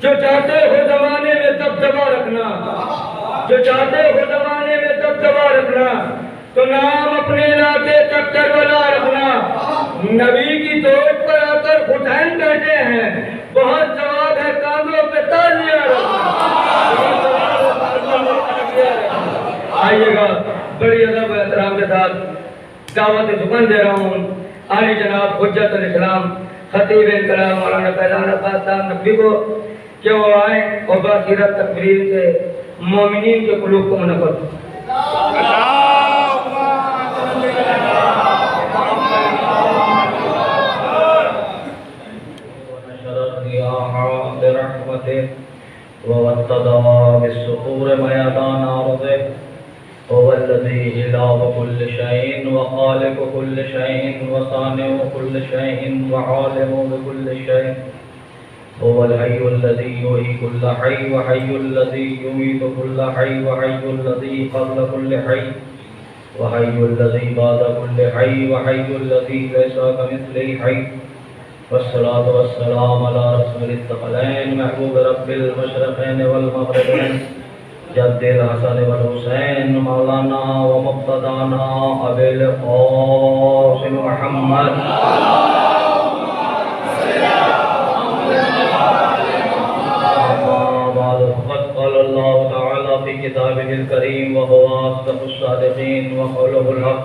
جو چاہتے ہو زمانے میں دبدبا رکھنا، جو چاہتے ہو زمانے میں دبدبا رکھنا، تو نام اپنے علاقے تک کربلا رکھنا۔ نبی کی دوست پر آ کر حسین کہتے ہیں بہت ثواب ہے کاندھوں پہ تازیاں رکھنا۔ آئیے گا، بڑی ادب و احترام کے ساتھ دعوت سخن دے رہا ہوں عالی جناب حجت الاسلام خطیب انقلاب مولانا فیضان عباس صاحب نقوی کو کہ وہ آئیں اور باصیرت تقریر سے مومنین کے قلوب کو منور کریں۔ ووطدها بالسطور ميدان أرضه هو الذي إله كل شيء وخالق كل شيء وصانع كل شيء وعالم بكل شيء هو الحي الذي يحيي كل حي وحي الذي يميت كل حي وحي الذي قبل كل حي وحي الذي بعد كل حي وحي الذي ليس كمثله حي والصلاة والسلام على رسول الثقلين محبوب رب المشرقين والمغربين جد الحسن والحسين مولانا ومقتدانا أبي القاسم محمد فقد قال الله تعالى في كتابه الكريم وهو أصدق الصادقين وقوله الحق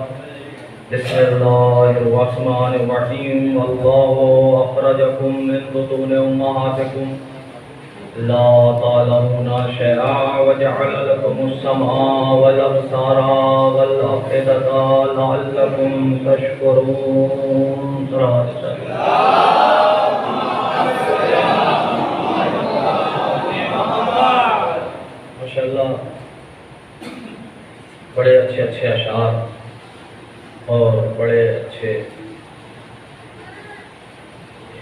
بسم الله الرحمن الرحيم والله أخرجكم من بطون أمهاتكم لا تعلمون شيئا وجعل لكم السمع والأبصار والأفئدة لعلكم تشكرون۔ ماشاءاللہ بڑے اچھے اچھے اشعار اور بڑے اچھے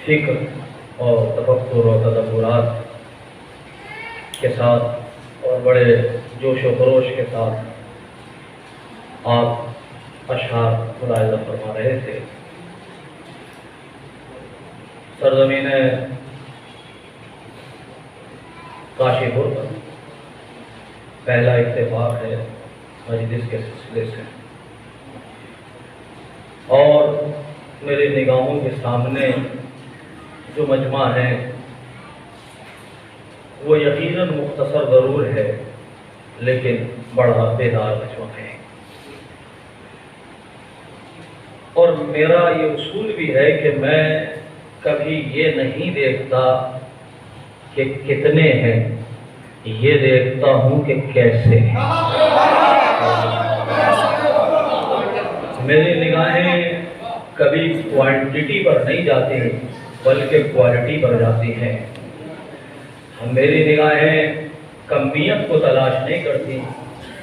فکر اور تفکر و تدبرات کے ساتھ اور بڑے جوش و خروش کے ساتھ آپ اشعار ملاحظہ فرما رہے تھے۔ سرزمین کاشی پور پر پہلا اتفاق ہے مجلس کے سلسلے سے، اور میری نگاہوں کے سامنے جو مجمع ہے وہ یقیناً مختصر ضرور ہے لیکن بڑا بیدار مجمع ہے، اور میرا یہ اصول بھی ہے کہ میں کبھی یہ نہیں دیکھتا کہ کتنے ہیں، یہ دیکھتا ہوں کہ کیسے ہیں۔ میری نگاہیں کبھی کوانٹٹی پر نہیں جاتی بلکہ کوالٹی پر جاتی ہیں۔ میری نگاہیں کمیت کو تلاش نہیں کرتی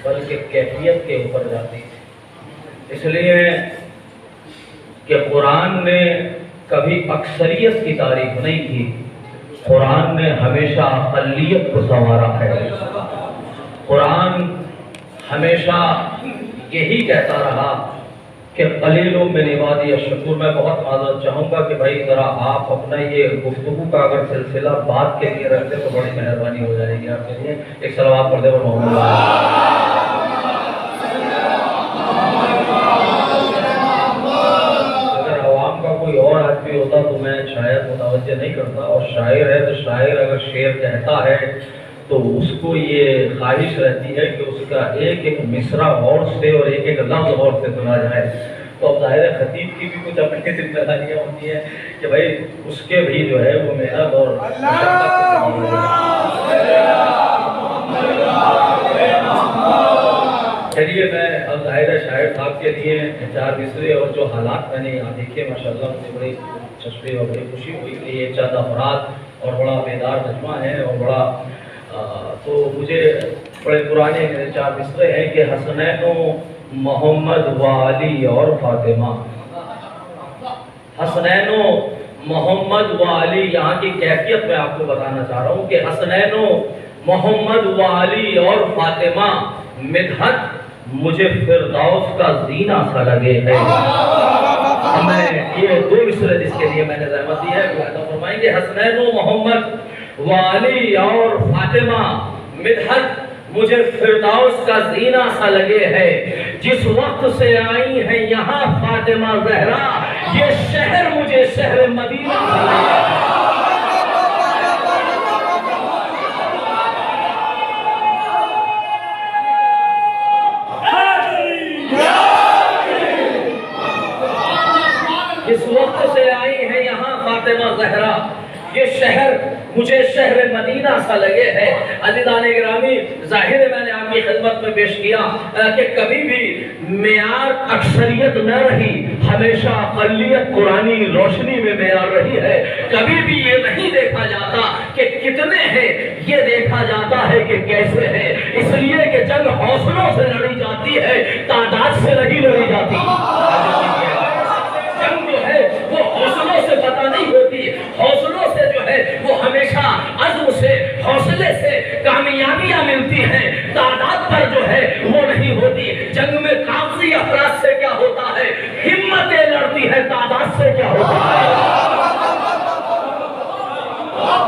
بلکہ کیفیت کے اوپر جاتی ہیں، اس لیے کہ قرآن نے کبھی اکثریت کی تعریف نہیں کی، قرآن نے ہمیشہ اقلیت کو سنوارا ہے۔ قرآن ہمیشہ یہی کہتا رہا کہ قلیل من عبادی الشکور۔ میں بہت معذرت چاہوں گا کہ بھائی ذرا آپ اپنا یہ گفتگو کا اگر سلسلہ بات کے لیے رکھتے تو بڑی مہربانی ہو جائے گی آپ کے لیے۔ ایک صلوات پڑھ دے اور محمد اگر عوام کا کوئی اور آدمی ہوتا تو میں شاید متوجہ نہیں کرتا، اور شاعر ہے تو شاعر اگر شعر کہتا ہے تو اس کو یہ خواہش رہتی ہے کہ اس کا ایک ایک مصرع غور سے اور ایک ایک لفظ غور سے سنا جائے۔ تو اب ظاہر خطیب کی بھی کچھ اپنی ذمہ داریاں ہوتی ہیں کہ بھائی اس کے بھی جو ہے وہ محنت اور چلیے میں اب ظاہر شاعر صاحب کے لیے چار مصرے اور جو حالات میں نے یہاں دیکھے ماشاءاللہ مجھے بڑی چسپی اور بڑی خوشی ہوئی کہ یہ چند افراد اور بڑا بیدار مجمع ہے اور بڑا تو مجھے بڑے پرانے چار مصرے ہیں کہ حسنین و محمد و علی اور فاطمہ۔ حسنین و محمد و علی، یہاں کی کیفیت میں آپ کو بتانا چاہ رہا ہوں کہ حسنین و محمد و علی اور فاطمہ مدحت مجھے فردوس کا زینہ سا لگے ہے۔ ہمیں یہ دو مصرے جس کے لیے میں نے زحمت دی ہے وہ فرمائیں گے حسنین و محمد والی اور فاطمہ مدحت مجھے فردوس کا زینہ سا لگے ہے. جس وقت سے آئی ہیں یہاں فاطمہ زہرا یہ شہر مجھے شہر مدینہ سا لگے ہے. جس وقت سے آئی ہیں یہاں فاطمہ زہرا یہ شہر مجھے شہر مدینہ سا لگے ہے. عزیزان گرامی ظاہر ہے میں نے آپ کی خدمت میں پیش کیا کہ کبھی بھی معیار اکثریت نہ رہی, ہمیشہ اقلیت قرآنی روشنی میں معیار رہی ہے. کبھی بھی یہ نہیں دیکھا جاتا کہ کتنے ہیں, یہ دیکھا جاتا ہے کہ کیسے ہیں. اس لیے کہ جنگ حوصلوں سے لڑی جاتی ہے, تعداد سے نہیں لڑی جاتی. جنگ جو ہے وہ حوصلوں سے پتہ نہیں ہوتی, حوصلوں سے جو ہے وہ ہمیشہ عزم سے حوصلے سے کامیابیاں ملتی ہیں, تعداد پر جو ہے وہ نہیں ہوتی. جنگ میں کاغذی افراد سے کیا ہوتا ہے, ہمتیں لڑتی ہے, تعداد سے کیا ہوتا ہے,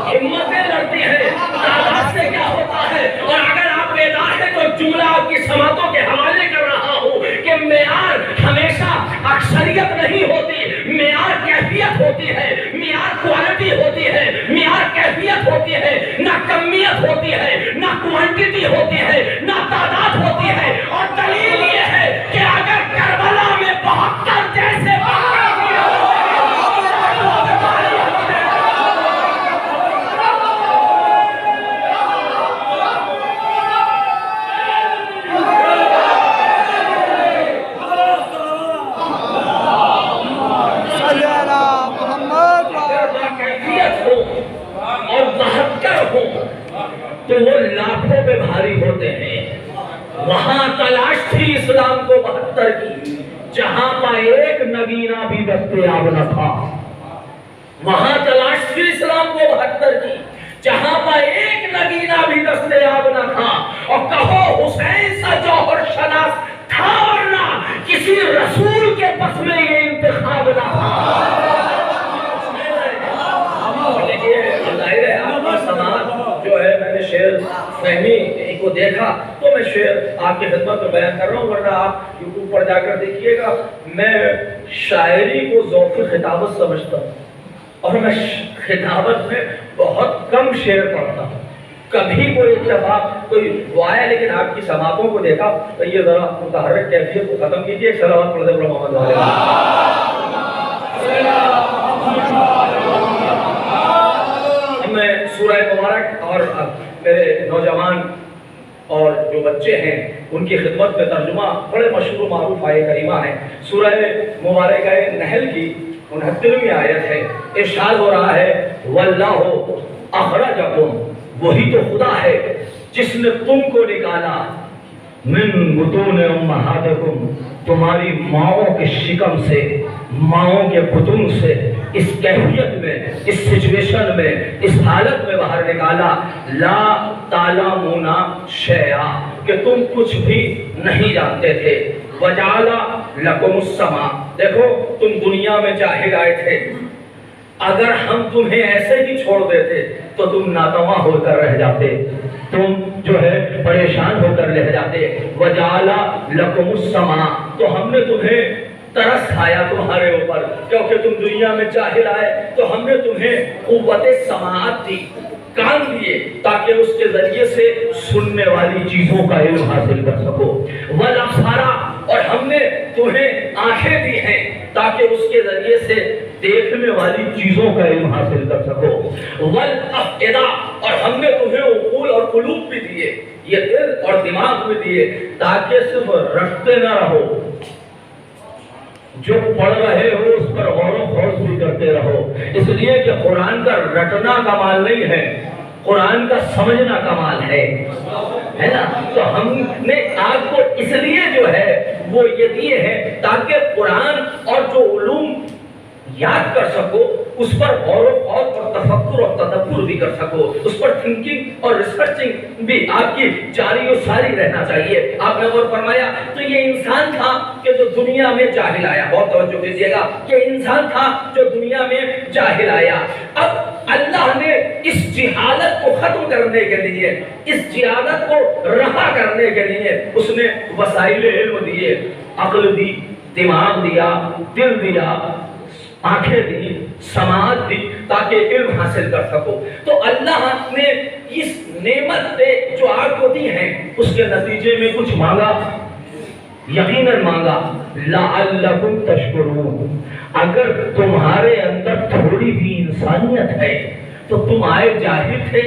ہمتیں لڑتی ہے, تعداد سے کیا ہوتا ہے. اور اگر آپ بیدار ہیں تو جملہ آپ کی سماعتوں کے حوالے کر رہا ہوں کہ معیار ہمیشہ اکثریت نہیں ہوتی, معیار کیفیت ہوتی ہے, معیار کوالٹی ہوتی ہے, معیار کیفیت ہوتی ہے, نہ کمیت ہوتی ہے, نہ کوانٹیٹی ہوتی ہے, نہ تعداد ہوتی ہے. اور دلیل یہ ہے کہ اگر کربلا میں 72 جیسے تو وہ لاکھوں پہ بھاری ہوتے ہیں. وہاں تلاش تھی اسلام کو 72 کی, جہاں کا ایک نگینہ بھی دستیاب نہ تھا. وہاں تلاش تھی اسلام کو 72 کی, جہاں کا ایک نگینہ بھی دستیاب نہ تھا. اور کہو حسین سا جوہر شناس تھا ورنہ کسی رسول کے پس میں یہ انتخاب نہ تھا. جو ہے میں نے شعر فہمی کو دیکھا تو میں شعر آپ کی خدمت میں بیان کر رہا ہوں, ورنہ آپ یوٹیوب پر جا کر دیکھیے گا. میں شاعری کو ذوق خطابت سمجھتا ہوں اور میں خطابت میں بہت کم شعر پڑھتا ہوں. کبھی کوئی اتفاق کوئی وہ آیا لیکن آپ کی سماعتوں کو دیکھا تو یہ ذرا متحرک کیفیت کو ختم کیجیے. صلوات پڑھ دیں محمد والے. میں سورہ مبارک اور میرے نوجوان اور جو بچے ہیں ان کی خدمت میں ترجمہ بڑے مشہور و معروف آیت کریمہ ہے. سورہ مبارکہ نحل کی 69ویں آیت ہے. ارشاد ہو رہا ہے واللہ اخرجکم, وہی تو خدا ہے جس نے تم کو نکالا من بطون امہاتکم, تمہاری ماؤں کے شکم سے, ماؤں کے بطن سے, اس کیفیت میں, اس سچویشن میں, اس حالت میں باہر نکالا. لا تعلمون شیئا, کہ تم کچھ بھی نہیں جانتے تھے. وجعل لکم السماء, دیکھو تم دنیا میں جاہل آئے تھے, اگر ہم تمہیں ایسے ہی چھوڑ دیتے تو تم ناتواں ہو کر رہ جاتے, تم جو ہے پریشان ہو کر رہ جاتے. وجعل لکم السماء, تو ہم نے تمہیں ترس کھایا تمہارے اوپر, کیونکہ تم دنیا میں جاہل آئے تو ہم نے تمہیں قوت سماعت دی, کان دیے, تاکہ اس کے ذریعے سے سننے والی چیزوں کا علم حاصل کر سکو. والابصارا, اور ہم نے تمہیں آنکھیں دی ہیں تاکہ اس کے ذریعے سے دیکھنے والی چیزوں کا علم حاصل کر سکو. والافئدہ, اور ہم نے تمہیں عقول اور قلوب بھی دیے, یہ دل اور دماغ بھی دیے تاکہ صرف رٹتے نہ رہو, جو پڑھ رہے ہو اس پر غور و خوض بھی کرتے رہو. اس لیے کہ قرآن کا رٹنا کمال نہیں ہے, قرآن کا سمجھنا کمال ہے نا. تو ہم نے آپ کو اس لیے جو ہے وہ یہ دیے ہیں تاکہ قرآن اور جو علوم یاد کر سکو اس پر غور و خوض اور تفکر اور تدبر بھی کر سکو, اس پر تھنکنگ اور ریسرچنگ بھی آپ کی جاری و ساری رہنا چاہیے. آپ نے غور فرمایا تو یہ انسان تھا کہ جو دنیا میں جاہل آیا, بہت توجہ دیجیے گا, کہ انسان تھا جو دنیا میں جاہل آیا. اب اللہ نے اس جہالت کو ختم کرنے کے لیے، اس جہالت کو رفع کرنے کے لیے اس نے وسائل علم دیے، عقل دی، دماغ دیا، دل دیا، آنکھیں دی، سماعت دی، تاکہ علم حاصل کر سکو۔ تو اللہ نے اس نعمت سے جو آپ کو دی ہیں اس کے نتیجے میں کچھ مانگا، یقیناً مانگا، لعلکم تشکرون، اگر تمہارے اندر تھوڑی بھی انسانیت ہے تو تم آئے جاہل تھے،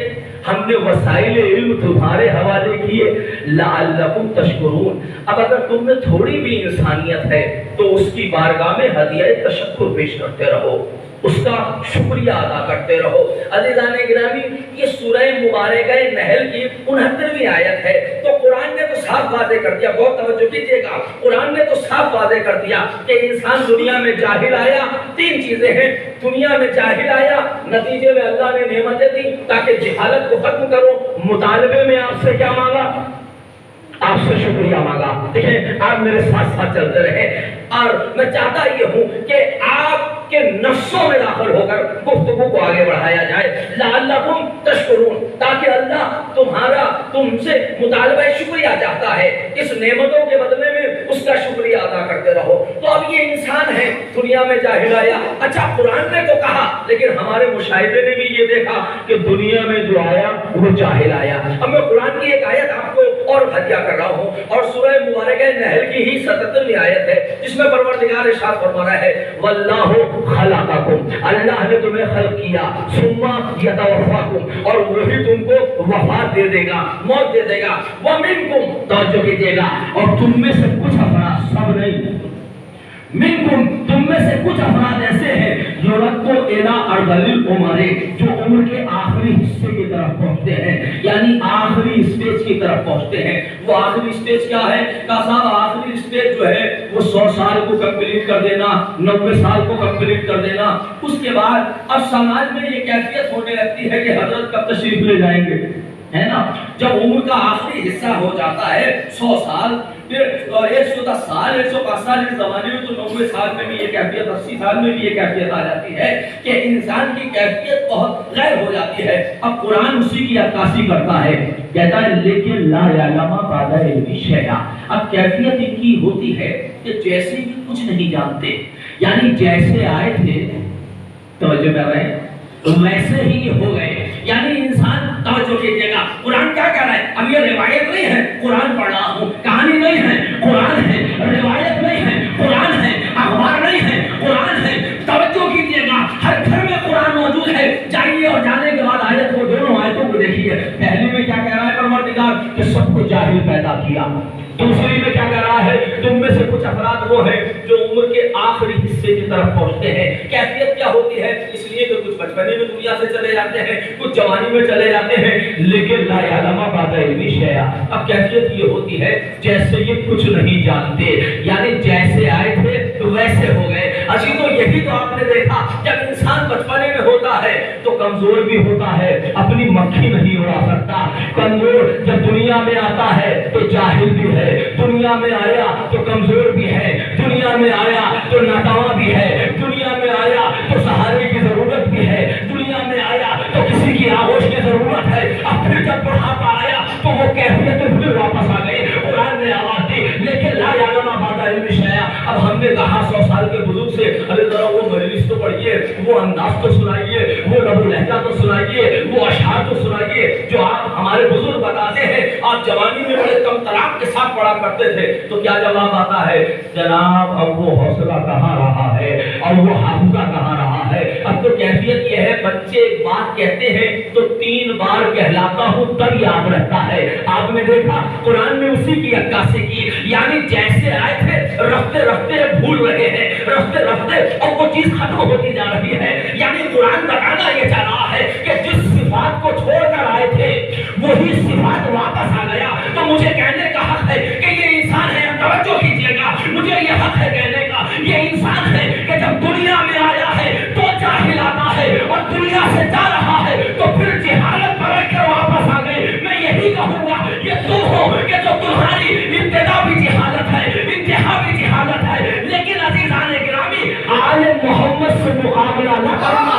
ہم نے وسائل علم تمہارے حوالے کیے، لعلکم تشکرون، اب اگر تم میں تھوڑی بھی انسانیت ہے تو اس کی بارگاہ میں ہدیہ تشکر پیش کرتے رہو، اس کا شکریہ ادا کرتے رہو۔ عزیزان گرامی، یہ سورہ مبارکہ نحل کی 69ویں آیت ہے۔ تو قرآن نے تو صاف واضح کر دیا، بہت توجہ کیجیے گا، قرآن نے تو صاف واضح کر دیا کہ انسان دنیا میں جاہل آیا، تین چیزیں ہیں، دنیا میں جاہل آیا، نتیجے میں اللہ نے نعمتیں دی تاکہ جہالت کو ختم کرو، مطالبے میں آپ سے کیا مانگا؟ آپ سے شکریہ مانگا۔ دیکھیں آپ میرے ساتھ ساتھ چلتے رہے، اور میں چاہتا یہ ہوں کہ آپ کے نفسوں میں داخل ہو کر گفتگو کو آگے بڑھایا جائے، لعلکم تشکرون، تاکہ اللہ تمہارا تم سے مطالبہ شکریہ چاہتا ہے، اس نعمتوں کے بدلے میں اس کا شکریہ ادا کرتے رہو۔ تو اب یہ انسان ہے دنیا میں جاہل آیا، اچھا قرآن نے تو کہا لیکن ہمارے مشاہدے نے بھی یہ دیکھا کہ دنیا میں جو آیا وہ جاہل آیا۔ اب میں قرآن کی ایک آیت آپ کو اور ہدیہ کر رہا ہوں، اور سورہ مبارکہ نحل کی ہی 77ویں آیت ہے، جس میں پروردگار ارشاد فرما رہا ہے، واللہ خلقکم، اللہ نے تمہیں خلق کیا، ثم یتوفاکم، اور وہی تم کو وفات دے دے گا، موت دے دے گا، ومنکم، توجہ کیجیے گا، اور تم میں سے کچھ افراد، سب نہیں، منکم، تم میں سے کچھ افراد ایسے ہیں جو ردو الی ارذل العمر، جو عمر کے آخری حصے کی طرف پہنچتے ہیں، یعنی آخری اسٹیج کی طرف پہنچتے ہیں۔ وہ آخری اسٹیج کیا ہے؟ کہا صاحب آخری اسٹیج جو ہے وہ 100 سال کو کمپلیٹ کر دینا، 90 سال کو کمپلیٹ کر دینا۔ اس کے بعد اب سماج میں یہ کیفیت ہونے لگتی ہے کہ حضرت کب تشریف لے جائیں گے، ہے نا؟ جب عمر کا آخری حصہ ہو جاتا ہے 100 سال، پھر 110 سال، 105 سال، اس زمانے میں تو 90 سال میں بھی یہ کیفیت، 80 سال میں بھی یہ کیفیت آ جاتی ہے کہ انسان کی کیفیت بہت غیر ہو جاتی ہے۔ اب قرآن اسی کی عکاسی کرتا ہے، کہتا ہے لیکن لا یعلم بعد علم شیئا، اب کیفیت ان کی ہوتی ہے کہ جیسے بھی کچھ نہیں جانتے، یعنی جیسے آئے تھے، توجہ کر رہے ہیں، ویسے ہی ہو گئے، یعنی انسان، توجہ کیجیے گا، قرآن کیا کہہ رہا ہے؟ اب یہ روایت نہیں ہے قرآن پڑھ رہا ہوں، کہانی نہیں ہے قرآن ہے، روایت نہیں ہے قرآن ہے، اخبار نہیں ہے قرآن ہے، توجہ کیجیے گا، ہر گھر میں قرآن موجود ہے۔ جائیے اور جانے کے بعد آیت کو، دونوں آیتوں کو دیکھیے، پہلی میں کیا کہہ رہا ہے پروردگار کہ سب کو جاہل پیدا کیا، دوسری میں کیا کہہ رہا ہے؟ تم میں سے کچھ افراد وہ ہیں جو عمر کے آخری حصے کی طرف پہنچتے ہیں۔ کیفیت کیا ہوتی ہے؟ اس لیے کہ کچھ بچپنے میں دنیا سے چلے جاتے ہیں، کچھ جوانی میں چلے جاتے ہیں، لیکن لا یعلم بعد علم شیئا، اب کیفیت یہ ہوتی ہے جیسے یہ کچھ نہیں جانتے، یعنی جیسے آئے تھے ویسے ہو گئے۔ عزیزو یہی تو آپ نے دیکھا، جب انسان بچپنے میں ہوتا ہے تو کمزور بھی ہوتا ہے، اپنی مکھی نہیں اڑا سکتا، کمزور جب دنیا میں آتا ہے تو جاہل بھی ہے، دنیا میں آیا تو کمزور بھی ہے، دنیا میں آیا تو ناتواں بھی ہے، دنیا میں آیا تو سہارے کی ضرورت بھی ہے، دنیا میں آیا تو کسی کی آغوش کی ضرورت ہے۔ اب پھر جب بڑھاپا آیا تو وہ کیفیت پھر واپس آ گئی۔ قرآن نے آواز دی لیکن لا یعلم بعد علم شیئا، اب ہم نے کہا 100 سال کے بزرگ سے ارے ذرا وہ مجلس تو پڑھیے، وہ انداز تو سنائیے، وہ لب و لہجہ تو سنائیے، وہ اشعار تو سنائیے جو آپ ہمارے بزرگ بتاتے ہیں، آپ جوانی میں بڑے کم طلاق کے ساتھ پڑھا کرتے تھے۔ تو کیا جواب آتا ہے؟ جناب اب وہ حوصلہ کہاں رہا ہے اور وہ حافظہ کہاں رہا ہے؟ اب تو کیفیت یہ ہے بچے ایک بات کہتے ہیں تو 3 بار کہلاتا ہوں تب یاد رہتا ہے۔ آپ نے دیکھا قرآن میں اسی کی عکاسی کی، یعنی جیسے آئے تھے رفتے رفتے بھول رہے ہیں، رفتے رفتے اور وہ چیز ختم ہوتی جا رہی ہے۔ یعنی قرآن بتانا یہ چاہ رہا ہے کہ جس صفات کو چھوڑ کر آئے تھے وہی صفات واپس آ گیا۔ تو مجھے کہنے کا حق ہے کہ یہ انسان ہے، توجہ کیجیے گا، مجھے یہ حق ہے کہنے کا، یہ انسان ہے کہ جب دنیا میں آیا ہے تو جاہل آتا ہے اور دنیا سے جا رہا ہے تو پھر جہالت پلٹ کر واپس آ گئے۔ میں یہی کہوں گا یہ تم ہو کہ جو تمہاری ابتدا بھی جہالت ہے، انتہا بھی جہالت ہے، لیکن عزیزان گرامی آل محمد سے مقابلہ نہ کرنا،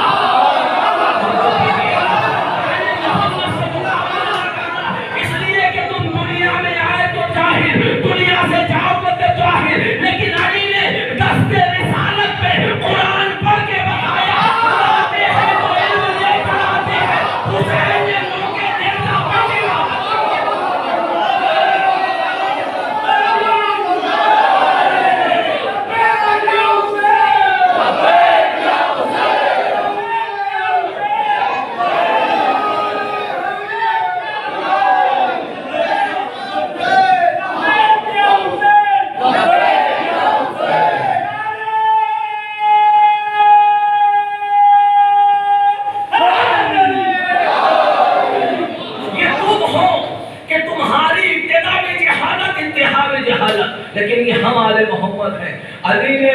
لیکن یہ ہم آل محمد ہیں۔ علی نے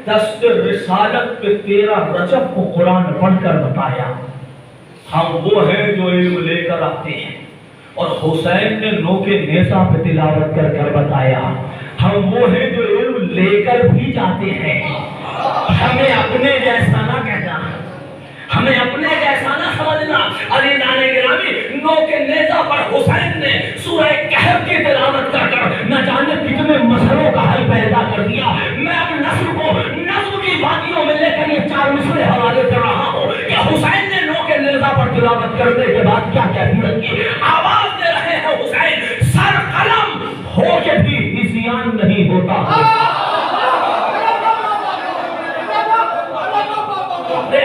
دست رسالت پہ 13 رجب کو قرآن پڑھ کر بتایا۔ ہم وہ ہیں جو علم لے کر آتے ہیں، اور حسین نے نو کے نیزہ پہ تلاوت کر کر بتایا۔ ہم وہ ہیں جو علم لے کر بھی جاتے ہیں۔ ہمیں اپنے جیسا نہ کہنا، ہمیں اپنے جیسا نہ سمجھنا۔ علی نانے گرامی نو کے نیزہ پر حسین نے سورہ کہف کی تلاوت کر کر نہ جانے کتنے مسئلوں کا حل پیدا کر دیا۔ میں اب نسل کو نظم کی وادیوں میں لے کر یہ 4 مسئلے حوالے کر رہا ہوں کہ حسین نے نو کے نیزہ پر تلاوت کرنے کے بعد کیا کیفیت کی۔ آواز دے رہے ہیں حسین سر قلم ہو کے بھی نسیان نہیں ہوتا۔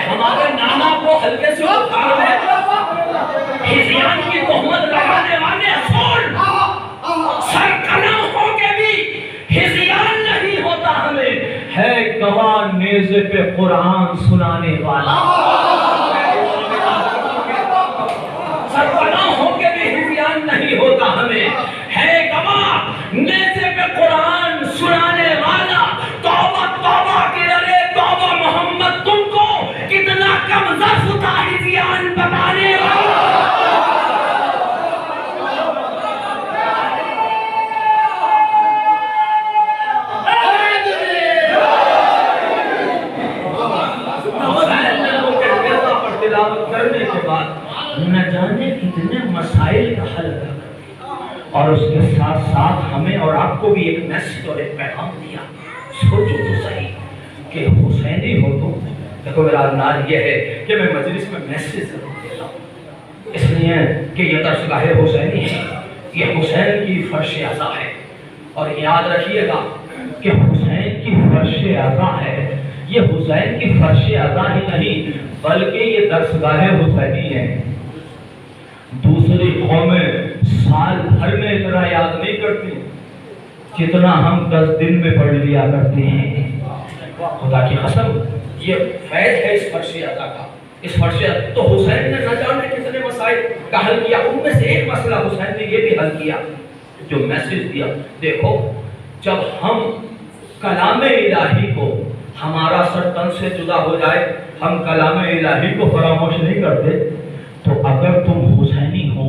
ہمارے نانا کو ہلکے سے اٹھا لے، ہزیان کی تہمت لگانے والے اصول سر قلم ہو کے بھی ہزیان نہیں ہوتا ہمیں۔ ہے گواہ نیزے پہ قرآن سنانے والا، سر قلم ہو کے بھی ہزیان نہیں ہوتا ہمیں۔ ہے گواہ نیزے پہ قرآن سنانے والا۔ توبہ توبہ کہ ارے توبہ محمد تم کو کتنا کم ظرف تھا ہزیان بتانے والا۔ تلاوت کرنے کے بعد نہ جانے کتنے مسائل کا حل کر، اور اس کے ساتھ ساتھ ہمیں اور آپ کو بھی ایک میسج اور ایک پیغام دیا۔ سوچو تو صحیح کہ حسینی ہو تو دیکھو، میرا انداز یہ ہے کہ میں مجلس میں میسج ضرور دیتا ہوں، اس لیے کہ یہ درسگاہ حسینی ہے، یہ حسین کی فرش عزا ہے۔ اور یاد رکھیے گا کہ حسین کی فرش عزا ہے، یہ حسین کی فرش عزا ہی نہیں بلکہ یہ درسگاہ حسینی ہے۔ دوسری قومیں سال بھر میں اتنا یاد نہیں کرتی جتنا ہم 10 دن میں پڑھ لیا کرتے ہیں۔ خدا کی قسم یہ فیض ہے اس فرش عطا کا، اس فرش تو حسین نے نہ جانے کتنے مسائل کا حل کیا، ان میں سے ایک مسئلہ حسین نے یہ بھی حل کیا جو میسج دیا۔ دیکھو، جب ہم کلام الہی کو ہمارا سر تن سے جدا ہو جائے، ہم کلام الہی کو فراموش نہیں کرتے، تو اگر تم حسینی ہو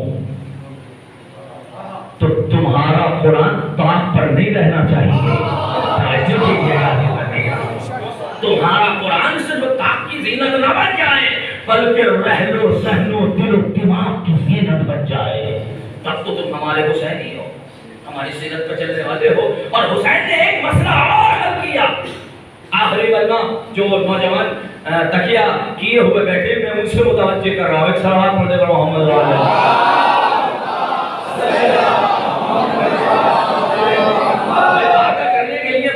تو تمہارا قرآن طاق پر نہیں رہنا چاہیے۔ تمہارا قرآن صرف طاق کی زینت نہ بن جائے بلکہ رہن و سہن و دل و دماغ کی زینت بن جائے، تب تو تم ہمارے حسینی ہو، ہماری سیرت پر چلنے والے ہو۔ اور حسین نے ایک مسئلہ اور حل کیا۔ آخری کلمہ جو نوجوان تکیہ کیے ہوئے بیٹھے، میں ان سے متوجہ کر رہا ہوں، ایک صلوات پڑھنے پر محمد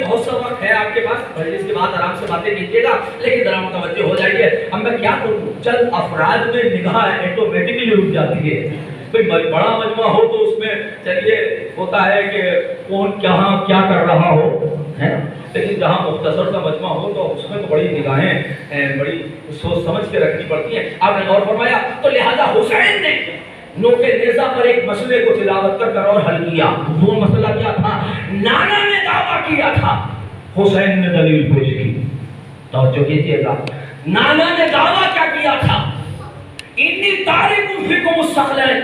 بہت سا وقت ہے آپ کے پاس، اس کے بعد آرام سے باتیں کیجیے گا، لیکن ذرا متوجہ ہو جائیے۔ اب میں کیا کروں، چند افراد میں نگاہ آٹومیٹکلی رک جاتی ہے۔ کوئی بڑا مجموعہ ہو تو اس میں چلیے ہوتا ہے کہ کون کہاں کیا کر رہا ہو، لیکن جہاں مختصر سا مجموعہ ہو تو اس میں تو بڑی نگاہیں بڑی سوچ سمجھ کے رکھنی پڑتی ہیں۔ آپ نے غور فرمایا، تو لہذا حسین نے نو کے نیزہ پر ایک مسئلے کو تلاوت کر کر اور حل کیا۔ وہ مسئلہ کیا تھا؟ نانا نے دعویٰ کیا تھا، حسین نے دلیل پیش کی۔ توجہ کیجیے گا، نانا نے دعویٰ کیا کیا تھا؟ انی تارک فیکم الثقلین،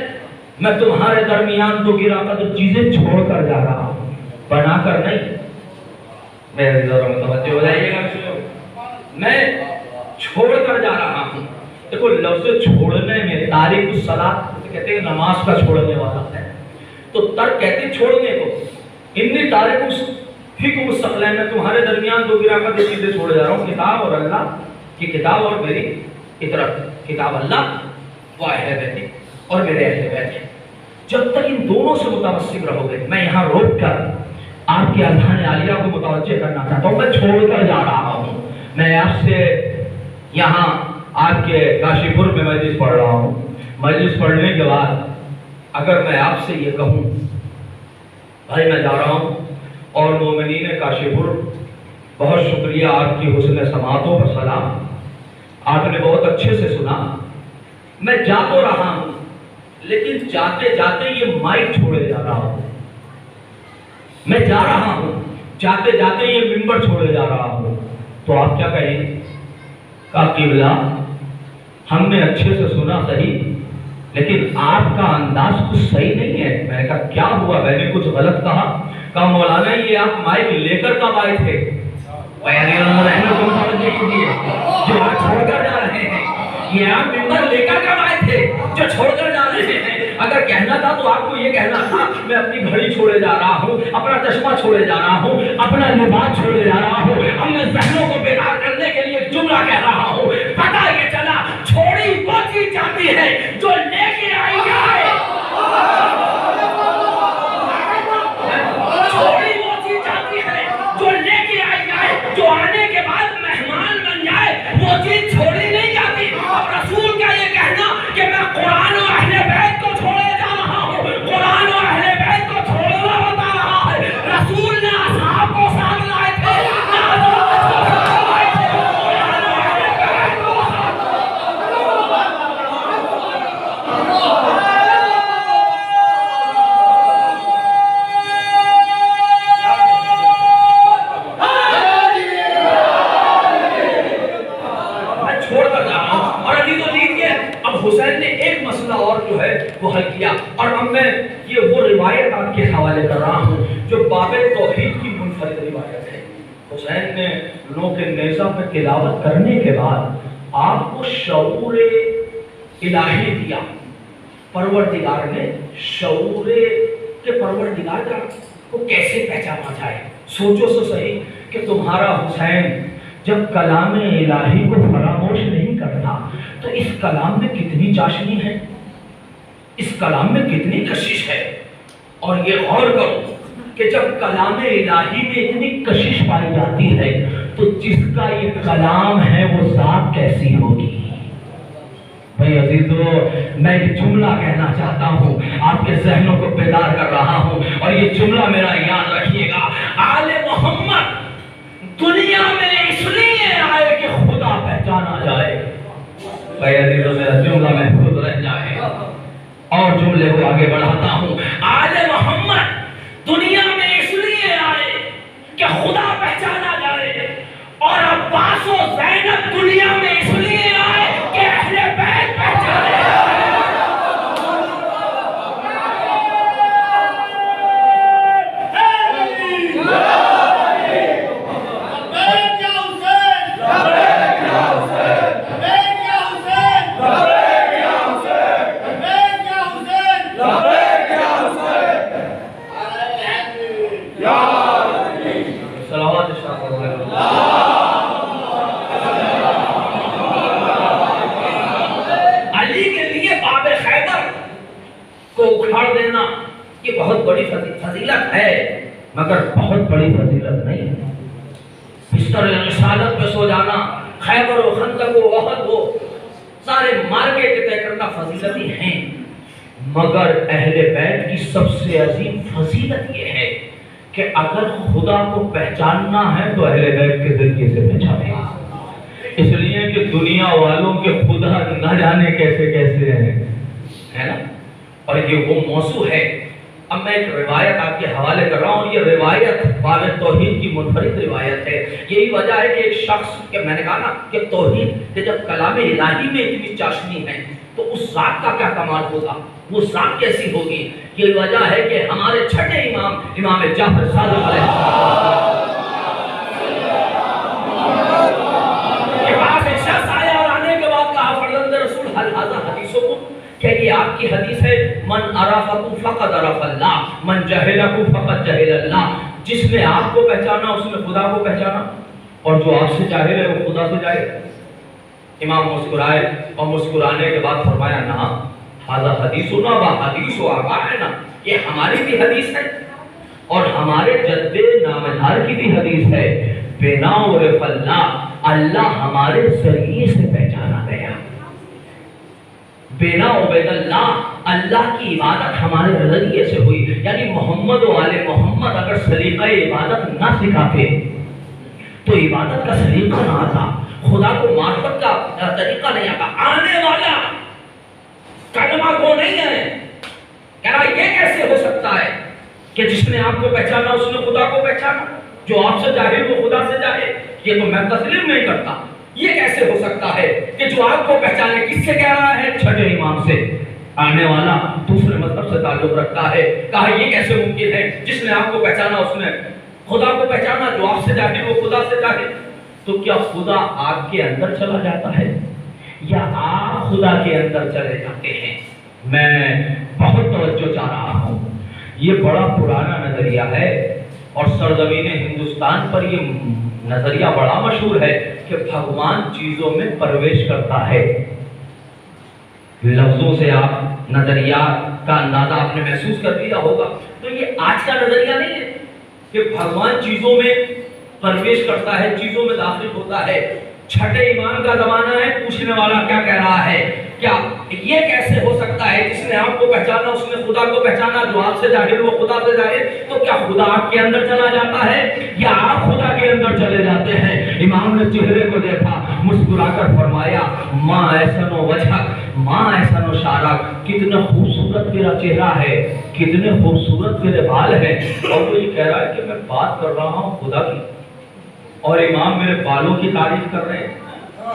میں تمہارے درمیان دو گرا قدر چیزیں چھوڑ کر جا رہا ہوں، بنا کر نہیں۔ میرے ذرا متوجہ ہو جائیے گا، میں چھوڑ کر جا رہا ہوں۔ دیکھو لفظ چھوڑنے میں تارک الصلاۃ کہتے ہیں نماز کا چھوڑنے والا ہے، تو ترک کہتے ہیں چھوڑنے کو۔ انی تارک فیکم الثقلین، میں تمہارے درمیان دو گرا قدر چیزیں چھوڑ جا رہا ہوں، کتاب اور اللہ کی کتاب اور میری اطرت۔ کتاب اللہ و اہل بیت اور میرے اہل بیت۔ جب تک ان دونوں سے متمسک رہو گے، میں یہاں روک کر آپ کی اذہان عالیہ کو متوجہ کرنا چاہتا ہوں، میں چھوڑ کر جا رہا ہوں۔ میں آپ سے یہاں آپ کے کاشی پور میں مجلس پڑھ رہا ہوں، مجلس پڑھنے کے بعد اگر میں آپ سے یہ کہوں بھائی میں جا رہا ہوں، اور مومنین کاشی پور بہت شکریہ آپ کی حسن سماعتوں پر سلام، آپ نے بہت اچھے سے سنا، میں جا تو رہا ہوں لیکن جاتے جاتے یہ مائک چھوڑے جا رہا ہوں، میں جا رہا ہوں جاتے جاتے یہ منبر چھوڑے جا رہا ہوں تو آپ کیا کہیں گے؟ کہا قبلہ ہم نے اچھے سے سنا صحیح، لیکن آپ کا انداز کچھ صحیح نہیں ہے۔ میں نے کہا کیا ہوا، میں نے کچھ غلط کہا؟ کہا مولانا یہ آپ مائک لے کر کب آئے تھے؟ جو آپ چھوڑ کر جا رہے ہیں، یہ آپ ممبر لے کر کب آئے تھے جو چھوڑ کر جا رہے ہیں؟ اگر کہنا تھا تو آپ کو یہ کہنا تھا میں اپنی گھڑی چھوڑے جا رہا ہوں، اپنا چشمہ چھوڑے جا رہا ہوں، اپنا لباس چھوڑے جا رہا ہوں، اپنے ذہنوں کو بیدار کرنے کے لیے جملہ کہہ رہا ہوں۔ پتہ یہ چلا چھوڑی وہ چیز جاتی ہے جو لے کے آئی جائے، چھوڑی وہ چیز جاتی ہے جو لے کے آئی جائے، جو آنے کے بعد مہمان بن جائے، وہ چیز چھوڑی نہیں جاتی۔ اب رسول کا یہ کہنا کہ میں قرآن و اہل بیت کو چھوڑے جا رہا ہوں، قرآن و اہل بیت کو چھوڑنا بتا رہا ہے۔ رسول نے اصحاب کو ساتھ لائے تھے، حسین نے ایک مسئلہ اور جو ہے وہ حل کیا، اور اب میں یہ وہ روایت آپ کے حوالے کر رہا ہوں جو باب توحید کی منفرد روایت ہے۔ حسین نے نوک نیزہ پہ تلاوت کرنے کے بعد آپ کو شعور الہی دیا، پروردگار نے شعور کے پروردگار کا کو کیسے پہچانا جائے۔ سوچو سو صحیح کہ تمہارا حسین جب کلام الہی کو فراموش نہیں کرتا تو اس کلام میں کتنی چاشنی ہے، اس کلام میں کتنی کشش ہے۔ اور یہ غور کرو کہ جب کلام الہی میں اتنی کشش پائی جاتی ہے تو جس کا یہ کلام ہے وہ ذات کیسی ہوگی۔ بھائی عزیزو، میں ایک جملہ کہنا چاہتا ہوں، آپ کے ذہنوں کو بیدار کر رہا ہوں، اور یہ جملہ میرا یاد رکھیے گا۔ آل محمد دنیا میں اس لیے آئے کہ خدا پہچانا جائے۔ بھائی عزیزو، میرا جملہ محفوظ رہ جائے، اور جملے کو آگے بڑھاتا ہوں۔ آل محمد دنیا میں اس لیے آئے کہ خدا پہچانا جائے، اور عباس و زینب دنیا میں اس لیے آئے کہ اہل بیت پہچانے جائے۔ یہ بہت بڑی فضیلت ہے، مگر بہت بڑی فضیلت نہیں ہے۔ بستر رسالت پہ سو جانا، خیبر و خندق و احد و سارے مارکے کے طے کرنا فضیلتی ہیں، مگر اہل بیت کی سب سے عظیم فضیلت یہ ہے کہ اگر خدا کو پہچاننا ہے تو اہل بیت کے ذریعے سے پہچانے، اس لیے کہ دنیا والوں کے خدا نہ جانے کیسے کیسے ہیں، ہے نا۔ اور یہ وہ موضوع ہے۔ اب میں ایک روایت آپ کے حوالے کر رہا ہوں، یہ روایت باب توحید کی منفرد روایت ہے۔ یہی وجہ ہے کہ ایک شخص کہ میں نے کہا نا کہ توحید کہ جب کلام الہی میں اتنی چاشنی ہے تو اس ذات کا کیا کمال ہوگا، وہ ذات کیسی ہوگی۔ یہ وجہ ہے کہ ہمارے چھٹے امام امام جعفر صادق علیہ کے پاس ایک شخص آیا اور آنے کے بعد کہا فرزند رسول حل ھذا حدیثکم، کہ یہ آپ کی حدیث ہے، من عرفکم فقد عرف اللہ، من جہلکم فقد جہل اللہ، جس نے آپ کو پہچانا اس نے خدا کو پہچانا، اور جو آپ سے جاہل ہے وہ خدا سے جاہل۔ امام مسکرائے اور مسکرانے کے بعد فرمایا نا ھذا حدیثنا و حدیث آبائنا، یہ ہماری بھی حدیث ہے اور ہمارے جد نامدار کی بھی حدیث ہے، بنا عرف اللہ، اللہ ہمارے ذریعے سے پہچانا گیا، بنا عبید اللہ، اللہ کی عبادت ہمارے ذریعے سے ہوئی۔ یعنی محمد و آل محمد اگر سلیقہ عبادت نہ سکھاتے تو عبادت کا سلیقہ نہ آتا، خدا کو معرفت کا طریقہ نہیں آتا۔ آنے والا کلمہ کو نہیں ہے، کہنا یہ کیسے ہو سکتا ہے کہ جس نے آپ کو پہچانا اس نے خدا کو پہچانا۔ جو آپ سے جاہل وہ خدا سے جاہل، یہ تو میں تسلیم نہیں کرتا۔ یہ کیسے ہو سکتا ہے کہ جو آپ کو پہچانے، کس سے کہہ رہا ہے؟ چھٹے امام سے۔ آنے والا دوسرے مذہب سے تعلق رکھتا ہے، کہا یہ کیسے ممکن ہے؟ جس نے آپ کو پہچانا اس نے خدا کو پہچانا، جو آپ سے جاہل وہ خدا سے جاہل۔ تو کیا خدا آپ کے اندر چلا جاتا ہے یا آپ خدا کے اندر چلے جاتے ہیں؟ میں بہت توجہ چاہ رہا ہوں۔ یہ بڑا پرانا نظریہ ہے اور سرزمین ہندوستان پر یہ نظریہ بڑا مشہور ہے کہ بھگوان چیزوں میں پرویش کرتا ہے۔ لفظوں سے آپ نظریات کا اندازہ آپ نے محسوس کر لیا ہوگا۔ تو یہ آج کا نظریہ نہیں ہے کہ بھگوان چیزوں میں پرویش کرتا ہے، چیزوں میں داخل ہوتا ہے۔ چھٹے ایمان کا زمانہ ہے۔ پوچھنے والا کیا کہہ رہا ہے؟ کیا یہ کیسے ہو سکتا ہے؟ جس نے آپ کو پہچانا اس نے خدا کو پہچانا، جو آپ سے جاہل وہ خدا سے جاہل۔ تو کیا خدا آپ کے اندر چلا جاتا ہے یا آپ خدا کے اندر چلے جاتے ہیں؟ امام نے چہرے کو دیکھا، مسکرا کر فرمایا ماں احسن و وجہ، ماں احسن و شارک، کتنا خوبصورت تیرا چہرہ ہے، کتنے خوبصورت تیرے بال ہیں۔ اور وہ یہ کہہ رہا ہے کہ میں بات کر رہا ہوں خدا کی، اور امام میرے بالوں کی تعریف کر رہے ہیں،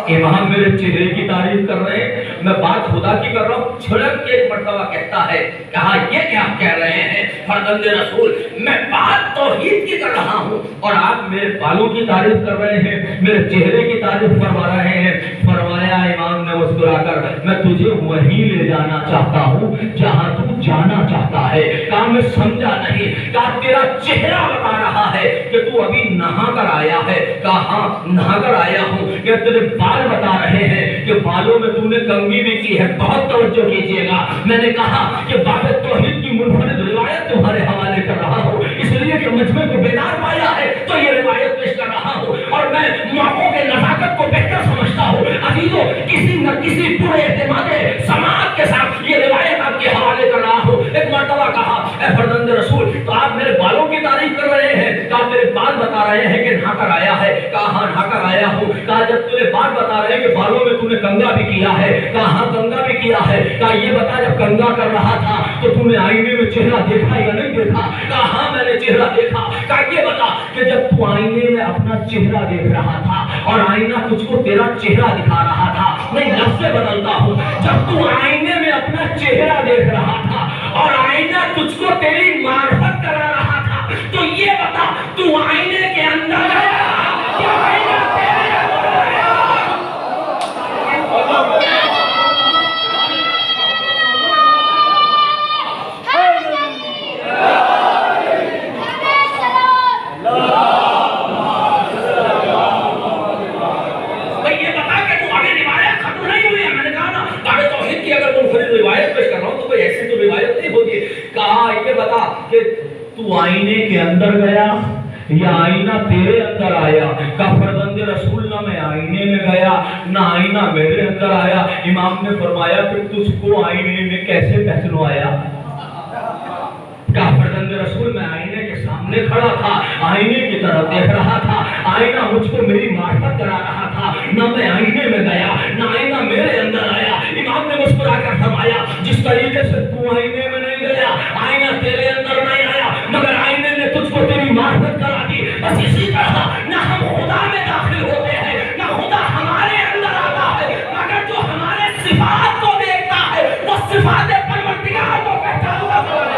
امام میرے چہرے کی تعریف کر رہے ہیں، میں بات خدا کی کر رہا ہوں۔ چھڑک کے ایک مرتبہ کہتا ہے، کہا یہ کیا کہہ رہے ہیں فرزند رسول؟ میں بات توحید کی کر رہا ہوں اور آپ میرے بالوں کی تعریف کر رہے ہیں، میرے چہرے کی تعریف فرما رہے ہیں۔ فرمایا امام نے مسکرا کر، میں تجھے وہیں لے جانا چاہتا ہوں جہاں تو جانا چاہتا ہے۔ کہا میں سمجھا نہیں۔ کہا تیرا چہرہ بتا رہا ہے کہ تو ابھی نہا کر آیا ہے۔ کہا ہاں نہا کر آیا ہوں۔ کہ تیرے بال بتا رہے ہیں کہ بالوں میں تو نے کنگھی بھی کی ہے۔ بہت توجہ کیجئے گا، میں نے کہا کہ باب توحید کی منفرد روایت تمہارے حوالے کر رہا ہوں، اس لیے کہ مجمع کو بیدار پایا ہے تو یہ روایت پیش کر رہا ہوں، اور میں موقعوں کے نزاکت کو بہتر سمجھتا ہوں۔ عزیزو، کسی نہ کسی پورے اعتماد سماعت کے ساتھ یہ روایت آپ کے حوالے کر رہا ہوں۔ ایک مرتبہ کہا اے فرزند رسول، تو آپ میرے بالوں کی تعریف کر رہے ہیں؟ کہا میرے بال بتا رہے ہیں کہ نہا کر آیا ہے۔ کہا ہاں نہا کر آیا ہوں۔ کہا جب تجھے بال بتا رہے ہیں کہ بالوں میں تو نے کنگا بھی کیا ہے؟ کہا ہاں کنگا بھی کیا ہے۔ کہا یہ بتا جب کنگا کر رہا تھا تو تو نے آئینے میں چہرہ دیکھا یا نہیں دیکھا؟ کہا ہاں میں نے چہرہ دیکھا۔ کہا یہ بتا کہ جب تو آئینے میں اپنا چہرہ دیکھ رہا تھا اور آئینہ تجھ کو تیرا چہرہ دکھا رہا تھا، نہیں لفظ بدلتا ہوں، جب تو آئینے میں اپنا چہرہ دیکھ رہا تھا اور آئینہ تجھ کو تیری معرفت کرا رہا تھا، تو یہ بتا تو آئینے کے اندر گیا یا آئینہ تیرے اندر گیا؟ کہ تو آئینے کے اندر گیا یا آئینہ تیرے اندر آیا؟ کہ فرزند رسول نہ میں آئینے میں گیا نہ آئینہ میرے اندر آیا۔ امام نے فرمایا کہ تجھ کو آئینے میں کیسے پہچنو آیا؟ کہ فرزند رسول میں آئینے کے سامنے کھڑا تھا، آئینے کی طرف دیکھ رہا تھا، آئینہ مجھ کو میری معرفت کرا رہا تھا، نہ میں آئینے میں گیا نہ آئینہ میرے اندر آیا۔ امام نے مسکرا کر فرمایا جس طریقے سے تو آئینے میں نہیں گیا، آئینہ تیرے اندر نہیں آیا، مگر آئینے نے تجھ کو تیری معرفت کرا دی، بس اسی طرح نہ ہم خدا میں داخل ہوتے ہیں نہ خدا ہمارے اندر آتا ہے، مگر جو ہمارے صفات کو دیکھتا ہے وہ صفات پروردگار کو پہچانتا ہے۔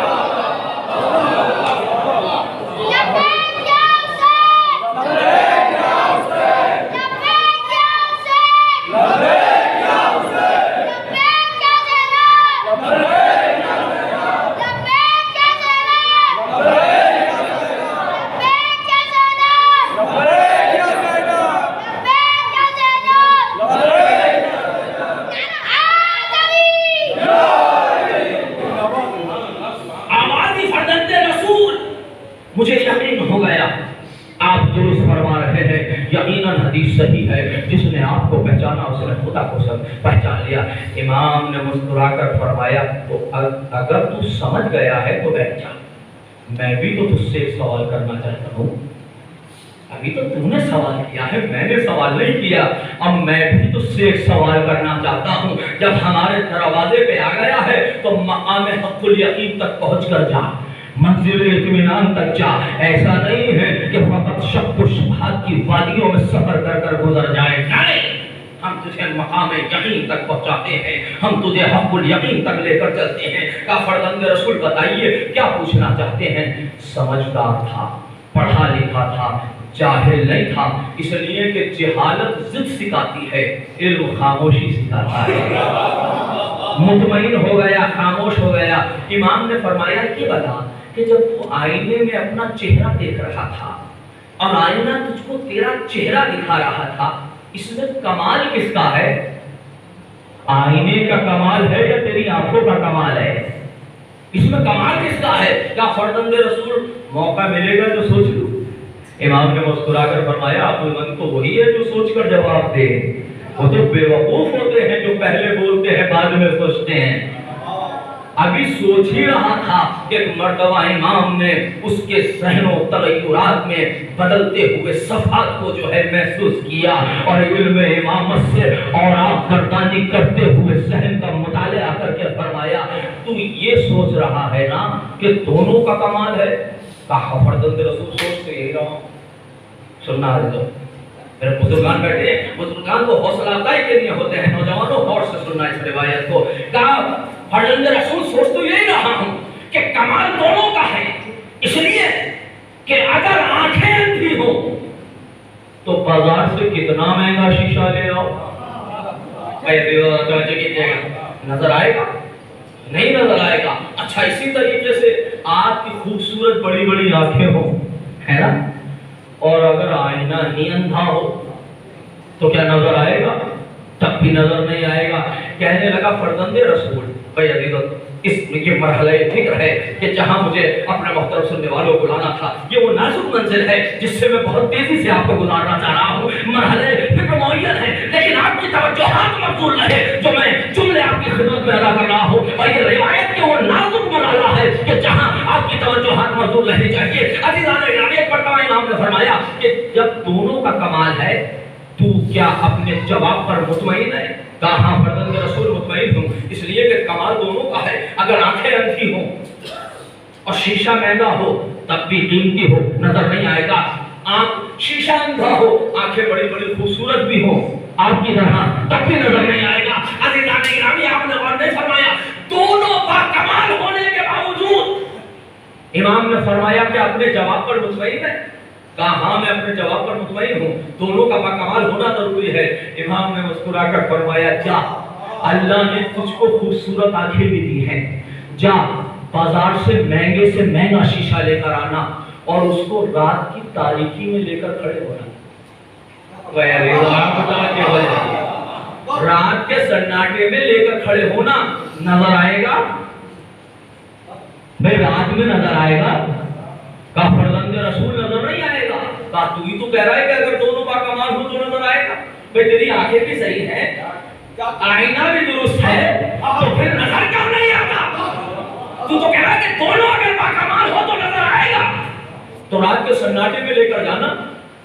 مجھے یقین ہو گیا آپ درست فرما رہے ہیں، یقیناً حدیث صحیح ہے، جس نے آپ کو پہچانا اس نے خدا کو سب پہچان لیا۔ امام نے مسکرا کر فرمایا تو اگر تو سمجھ گیا ہے تو بیٹھ جا، میں بھی تو تجھ سے ایک سوال کرنا چاہتا ہوں۔ ابھی تو تم نے سوال کیا ہے، میں نے سوال نہیں کیا، اب میں بھی تجھ سے ایک سوال کرنا چاہتا ہوں۔ جب ہمارے دروازے پہ آ گیا ہے تو مقام حق الیقین تک پہنچ کر جا، منزل اطمینان تک جا. ایسا نہیں ہے کہ فقط شک و شبہات کی وادیوں میں سفر کر کر گزر جائے. نہیں، ہم تجھے مقام یقین تک پہنچاتے ہیں، ہم تجھے حق الیقین تک لے کر چلتے ہیں. کہا فرزند رسول بتائیے کیا پوچھنا چاہتے ہیں؟ سمجھدار تھا، پڑھا لکھا تھا، جاہل نہیں تھا، اس لیے کہ جہالت ضد سکھاتی ہے، علم خاموشی سکھاتا ہے. مطمئن ہو گیا، خاموش ہو گیا. امام نے فرمایا یہ بتا کہ جب تو آئینے میں اپنا چہرہ دیکھ رہا تھا اور آئینہ تجھ کو تیرا چہرہ دکھا رہا تھا، اس میں کمال کس کا ہے؟ آئینے کا کمال ہے یا تیری آنکھوں کا کمال ہے؟ اس میں کمال کس کا ہے؟ کیا فرزند رسول موقع ملے گا تو سوچ لوں. امام نے مسکرا کر فرمایا عقل مند تو وہی ہے جو سوچ کر جواب دے، وہ تو بے وقوف ہوتے ہیں جو پہلے بولتے ہیں بعد میں سوچتے ہیں. ابھی سوچ ہی رہا تھا کہ ایک مرتبہ امام نے اس کے ذہن و تغیرات میں بدلتے ہوئے صفحات کو جو ہے محسوس کیا اور علم امامت سے اور آپ گردانی کرتے ہوئے ذہن کا مطالعہ کر کے فرمایا تو یہ سوچ رہا ہے نا کہ دونوں کا کمال ہے؟ کہا فرزند رسول سوچ تو یہی رہا ہوں. سننا ہے تو میرے بزرگان بیٹھے ہیں، بزرگان کو حوصلہ افزائی کے لیے ہوتے ہیں، نوجوانوں غور سے سننا اس روایت کو. کہا فرزند رسول سوچ تو یہی رہا ہوں کہ کمال دونوں کا ہے، اس لیے کہ اگر آنکھیں اندھی ہو تو بازار سے کتنا مہنگا شیشہ لے آؤ، نظر آئے گا؟ نہیں نظر آئے گا. اچھا اسی طریقے سے آپ کی خوبصورت بڑی بڑی آنکھیں ہوں، ہے نا، اور اگر آئینہ ہی اندھا ہو تو کیا نظر آئے گا؟ تب بھی نظر نہیں آئے گا. کہنے لگا فرزند رسول بھائی عزیزت اس یہ مرحلہ فکر ہے کہ جہاں مجھے اپنے محترم سننے والوں کو لانا تھا، یہ وہ نازک منزل ہے جس سے میں بہت تیزی سے آپ کو گزارنا چاہ رہا ہوں. مرحلہ فکر معین ہے لیکن آپ کی توجہات مبذول رہے جو میں جملے آپ کی خدمت میں ادا کر رہا ہوں. اور یہ روایت کے وہ نازک مرحلہ ہے کہ جہاں آپ کی توجہات مبذول رہنی چاہیے. عزیزان گرامی ایک مرتبہ امام نے فرمایا کہ جب دونوں کا کمال ہے تو کیا اپنے جواب پر مطمئن ہے؟ کہا ہاں فرزند رسول مطمئن ہوں، اس لیے کہ کمال دونوں کا ہے. اگر آنکھیں اندھی ہوں اور شیشہ مہنگا ہو تب بھی قیمتی ہو نظر نہیں آئے گا. شیشہ اندھا ہو، آنکھیں بڑی بڑی خوبصورت بھی ہوں آپ کی طرح تب بھی نظر نہیں آئے گا. عزیزان گرامی آپ نے غور نہیں فرمایا دونوں با کمال ہونے کے باوجود امام نے فرمایا کہ اپنے جواب پر مطمئن ہے. کہا ہاں میں اپنے جواب پر مطمئن ہوں، دونوں کا باکمال ہونا ضروری ہے. امام نے مسکرا کر فرمایا جا، اللہ نے تجھ کو خوبصورت آنکھیں بھی دی ہیں، جا بازار سے مہنگے سے مہنگا شیشہ لے کر آنا اور اس کو رات کی تاریکی میں لے کر کھڑے ہونا. رات کے سناٹے میں لے کر کھڑے ہونا، نظر آئے گا بھائی، رات میں نظر آئے گا. کہا فرزند رسول نظر نہیں آئے گا. کہا تو ہی تو کہہ رہا ہے کہ اگر دونوں با کمال ہو تو نظر آئے گا. بھائی تیری آنکھیں بھی صحیح ہیں، آئینہ بھی درست ہے، تو پھر نظر کیوں نہیں آتا؟ تو کہہ رہا ہے کہ دونوں اگر با کمال ہو تو نظر آئے گا. تو رات کے سناٹے میں لے کر جانا،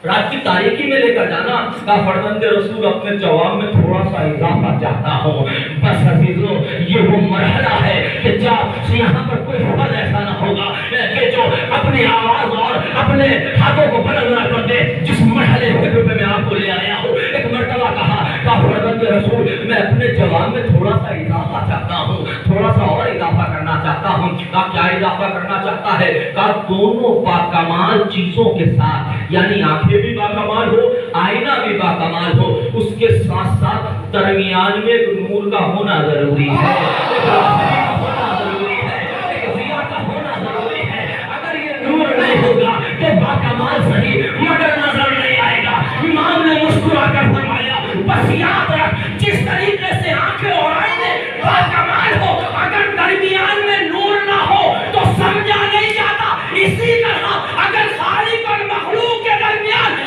رات کی تاریکی میں لے کر جانا. کہا فرزند رسول اپنے جواب میں تھوڑا سا اضافہ چاہتا ہوں. بس عزیزو یہ وہ مرحلہ ہے کہ جب یہاں پر کوئی فرد ایسا نہ ہوگا کہ جو اپنی آواز اور اپنے ہاتھوں کو بلند نہ کر دے جس مرحلے پہ میں آپ کو لے آیا ہوں. ایک مرتبہ کہا فرزند رسول میں اپنے جواب میں تھوڑا سا اضافہ چاہتا ہوں، تھوڑا سا اور اضافہ کرنا چاہتا ہوں. کہا کیا اضافہ کرنا چاہتا ہے؟ کہا دونوں باکمال چیزوں کے ساتھ، یعنی آنکھیں بھی باکمال ہو، آئینہ بھی باکمال ہو، اس کے ساتھ ساتھ درمیان میں ایک نور کا ہونا ضروری ہے، ایک روشنی کا ہونا ضروری ہے، ایک ضیاء کا ہونا ضروری ہے. اگر یہ نور نہیں ہوگا تو باکمال صحیح مگر نظر نہیں آئے گا. امام نے مسکرا کر فرمایا بس یاد رکھ جس طریقے سے آنکھیں اور آئینے باکمال ہو اگر درمیان میں نور نہ ہو تو سمجھا نہیں جاتا. اسی طرح اگر خالق اور مخلوق کے درمیان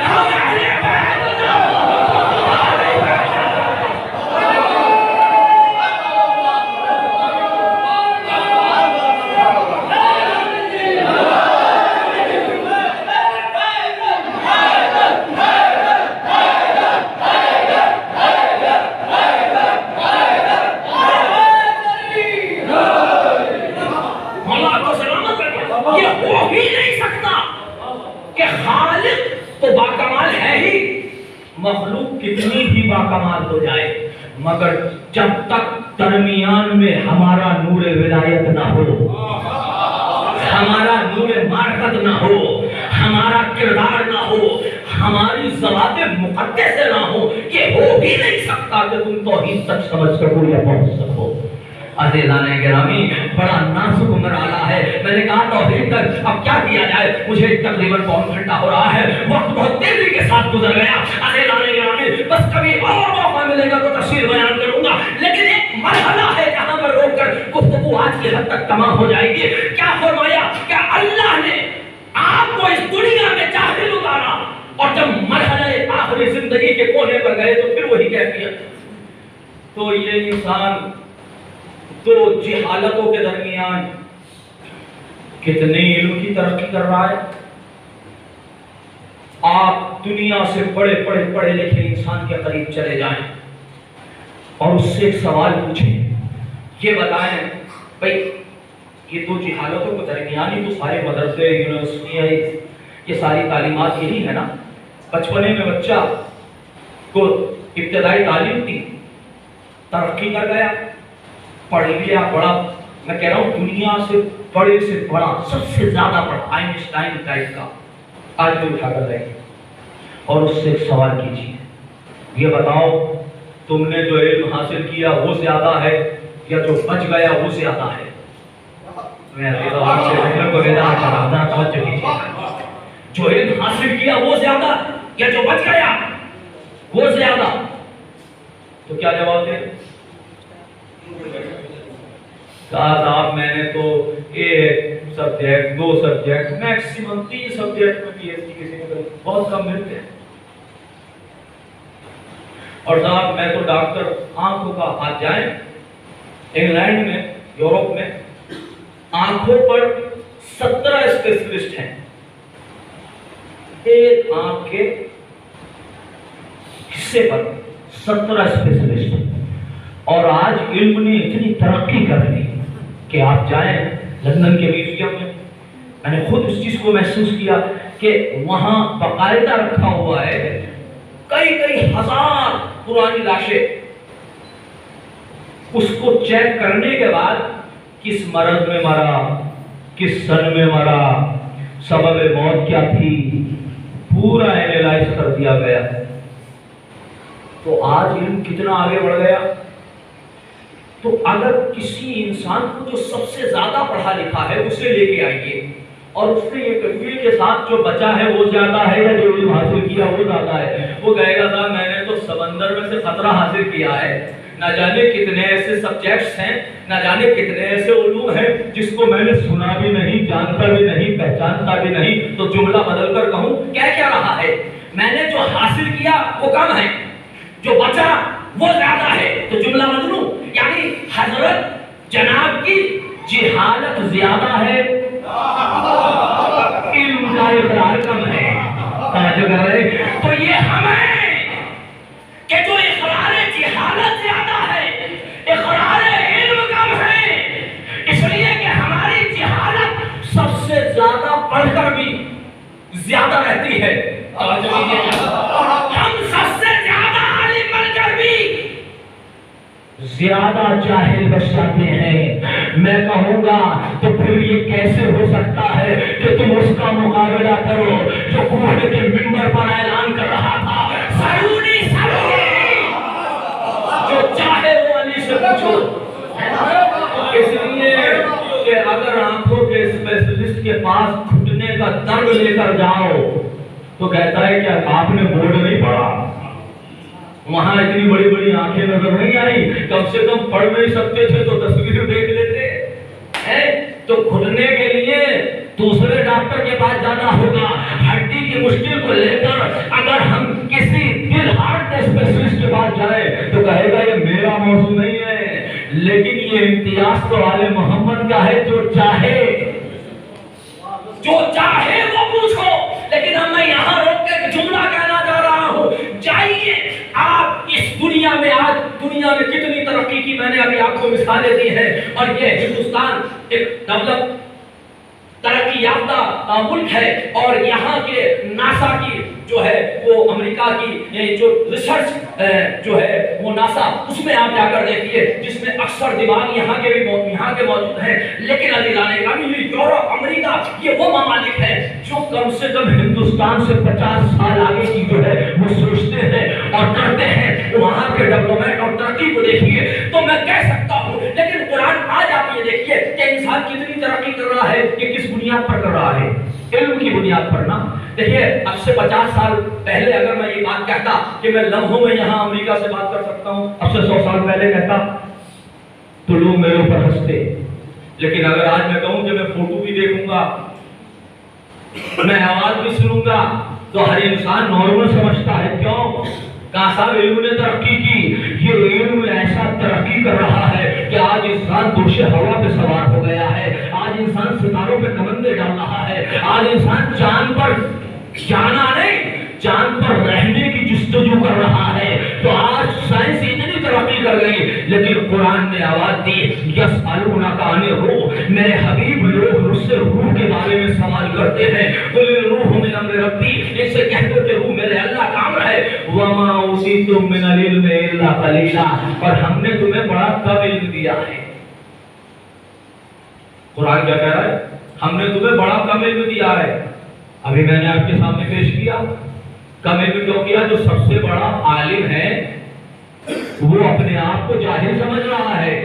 ہے ہی مخلوق کتنی بھی باکمال ہو جائے، مگر جب تک درمیان میں ہمارا نور ولایت نہ ہو، ہمارا نور معرفت نہ ہو، ہمارا کردار نہ ہو، ہماری ذوات مقدس نہ ہو، یہ ہو ہی نہیں سکتا کہ تم توحید تک سمجھ سکو یا پہنچ سکو۔ عزیزان گرامی، بڑا نازک مرحلہ ہے۔ میں نے کہا توحید تک اب کیا کیا جائے، مجھے تقریباً پون گھنٹہ ہو رہا ہے، وقت بہت تیزی کے ساتھ گزر گیا۔ عزیزان گرامی، بس کبھی اور موقع ملے گا تو تفصیل بیان کروں گا، لیکن ایک مرحلہ ہے جہاں پر روک کر گفتگو آج کی حد تک تمام ہو جائے گی۔ کیا فرمایا کہ اللہ نے آپ کو اس دنیا میں جاہل اتارا، اور جب مرحلہ آخری زندگی کے کونے پر گئے تو پھر وہی کیفیت۔ تو یہ انسان دو جہالتوں کے درمیان کتنے علم کی ترقی کر رہا ہے۔ آپ دنیا سے پڑھے لکھے انسان کے قریب چلے جائیں اور اس سے ایک سوال پوچھیں، یہ بتائیں بھائی یہ دو جہالتوں کے درمیان ہی تو سارے مدرسے، یونیورسٹیاں، یہ ساری تعلیمات یہی ہے نا۔ بچپنے میں بچہ کو ابتدائی تعلیم دی، ترقی کر گیا، پڑھ لیا، بڑا، میں کہہ رہا ہوں دنیا سے بڑے سے بڑا، سب سے زیادہ بڑا آئنسٹائن ٹائپ کا آج بھی اٹھا کر رہے اور اس سے ایک سوال کیجیے، یہ بتاؤ تم نے جو علم حاصل کیا وہ زیادہ ہے یا جو بچ گیا وہ زیادہ ہے؟ میں جو علم حاصل کیا وہ زیادہ یا جو بچ گیا وہ زیادہ؟ تو کیا جواب دیں؟ کہا صاحب میں نے تو ایک سبجیکٹ، 2 سبجیکٹ، میکسیمم 3 سبجیکٹ میں پی ایچ ڈی کسی نے کری، بہت کم ملتے ہیں۔ اور صاحب میں تو ڈاکٹر آنکھوں کا، آج جائیں انگلینڈ میں، یورپ میں آنکھوں پر 17 اسپیشلسٹ ہیں، ایک آنکھ کے حصے پر 17 اسپیشلسٹ ہیں۔ اور آج علم نے اتنی ترقی کر لی کہ آپ جائیں لندن کے میوزیم میں نے خود اس چیز کو محسوس کیا کہ وہاں باقاعدہ رکھا ہوا ہے کئی ہزار پرانی لاشیں، اس کو چیک کرنے کے بعد کس مرض میں مرا، کس سن میں مرا، سبب موت کیا تھی، پورا اینالائز کر دیا گیا۔ تو آج علم کتنا آگے بڑھ گیا۔ تو اگر کسی انسان کو جو سب سے زیادہ پڑھا لکھا ہے اسے لے کے آئیے اور اس سے یہ کہیے کہ ساتھ جو بچا ہے وہ زیادہ ہے یا جو علم حاصل کیا وہ زیادہ ہے، وہ کہے گا صاحب میں نے تو سمندر میں سے قطرہ حاصل کیا ہے، نہ جانے کتنے ایسے سبجیکٹس ہیں، نہ جانے کتنے ایسے علوم ہیں جس کو میں نے سنا بھی نہیں، جانتا بھی نہیں، پہچانتا بھی نہیں۔ تو جملہ بدل کر کہوں کیا رہا ہے، میں نے جو حاصل کیا وہ کم ہے، جو بچا وہ زیادہ ہے۔ تو جملہ بدلوں، یعنی حضرت جناب کی جہالت زیادہ ہے، علم کا اقرار کم ہے۔ توجہ کر رہے؟ تو یہ ہمیں کہ جو اقرار جہالت زیادہ ہے، اقرار علم کم ہے، اس لیے کہ ہماری جہالت سب سے زیادہ پڑھ کر بھی زیادہ رہتی ہے۔ توجہ کیجیے، ہم سب سے زیادہ عالم بن کر بھی زیادہ جاہل بچ جاتے ہیں۔ میں کہوں گا تو پھر یہ کیسے ہو سکتا ہے کہ تم اس کا مقابلہ کرو جو کوہے کے منبر پر اعلان کر رہا تھا، سرونی جو چاہے وہ علی سے پوچھو۔ اس لیے کہ اگر آنکھوں کے اسپیشلسٹ کے پاس گھٹنے کا درد لے کر جاؤ تو کہتا ہے کہ آپ نے بورڈ نہیں پڑھا، وہاں اتنی بڑی بڑی آنکھیں نظر نہیں آئی، کم سے کم پڑھ نہیں سکتے تھے تو تصویر دیکھ لیتے ہیں۔ تو گھٹنے کے لیے دوسرے ڈاکٹر کے پاس جانا ہوگا۔ ہڈی کی مشکل کو لے کر اگر ہم کسی دل ہارٹ اسپیشلسٹ کے پاس جائیں تو کہے گا یہ میرا موضوع نہیں ہے، لیکن یہ امتیاز تو آل محمد کا ہے، جو چاہے وہ پوچھو۔ لیکن اب میں یہاں روک کے جملہ کہنا چاہ رہا ہوں، جائیے آپ اس دنیا میں، آج دنیا میں کتنی ترقی کی میں نے ابھی آپ کو مثالیں دی ہیں، اور یہ ہندوستان ایک ڈیولپ ترقی یافتہ ملک ہے، اور یہاں کے ناسا کی جو ہے وہ امریکہ کی جو ریسرچ جو ہے وہ ناسا، اس میں آپ جا کر دیکھیے جس میں اکثر دماغ یہاں کے موجود ہیں، لیکن عزیزان گرامی یہ یورپ، امریکہ، یہ وہ ممالک ہیں جو کم سے کم ہندوستان سے 50 سال آگے کی جو ہے وہ سوچتے ہیں اور کرتے ہیں۔ وہاں کے ڈیولپمنٹ اور ترقی کو دیکھیے تو میں کہہ سکتا ہوں، لیکن قرآن آج آپ یہ دیکھیے کہ انسان کتنی ترقی کر رہا ہے، کہ کس بنیاد پر کر رہا ہے؟ علم کی بنیاد پر نا۔ دیکھیے اب سے 50 سال پہلے اگر میں یہ بات کہتا کہ میں لمحوں میں یہاں امریکہ سے بات کر سکتا ہوں، اب سے 100 سال پہلے کہتا تو لوگ میرے اوپر ہنستے، لیکن اگر آج میں کہوں کہ میں فوٹو بھی دیکھوں گا، میں آواز بھی سنوں گا، تو ہر انسان نارمل سمجھتا ہے۔ کیوں؟ کہاں صاحب علم نے ترقی کی، یہ علم ایسا ترقی کر رہا ہے کہ آج انسان دوش ہوا پہ سوار ہو گیا ہے، آج انسان ستاروں پہ کمندے ڈال رہا ہے، آج انسان چاند پر جانا نہیں، چاند پر رہنے کی جستجو کر رہا ہے۔ تو آج سائنس اتنی ترقی کر گئی، لیکن قرآن نے آواز دی یسألونک عن الروح، میرے حبیب لوگ مجھ سے روح کے بارے میں سوال کرتے ہیں، قل الروح من امر ربی، اس سے کہہ دو کہ روح میرے اللہ کا امر ہے، وما اوتیتم من العلم الا قلیلا، اور ہم نے تمہیں بڑا کم علم دیا ہے۔ قرآن کیا کہہ رہا ہے؟ ہم نے تمہیں بڑا کم علم دیا ہے۔ ابھی میں نے آپ کے سامنے پیش کیا، کم علم کیوں کیا؟ جو سب سے بڑا عالم ہے وہ اپنے آپ کو جاہل سمجھ رہا ہے۔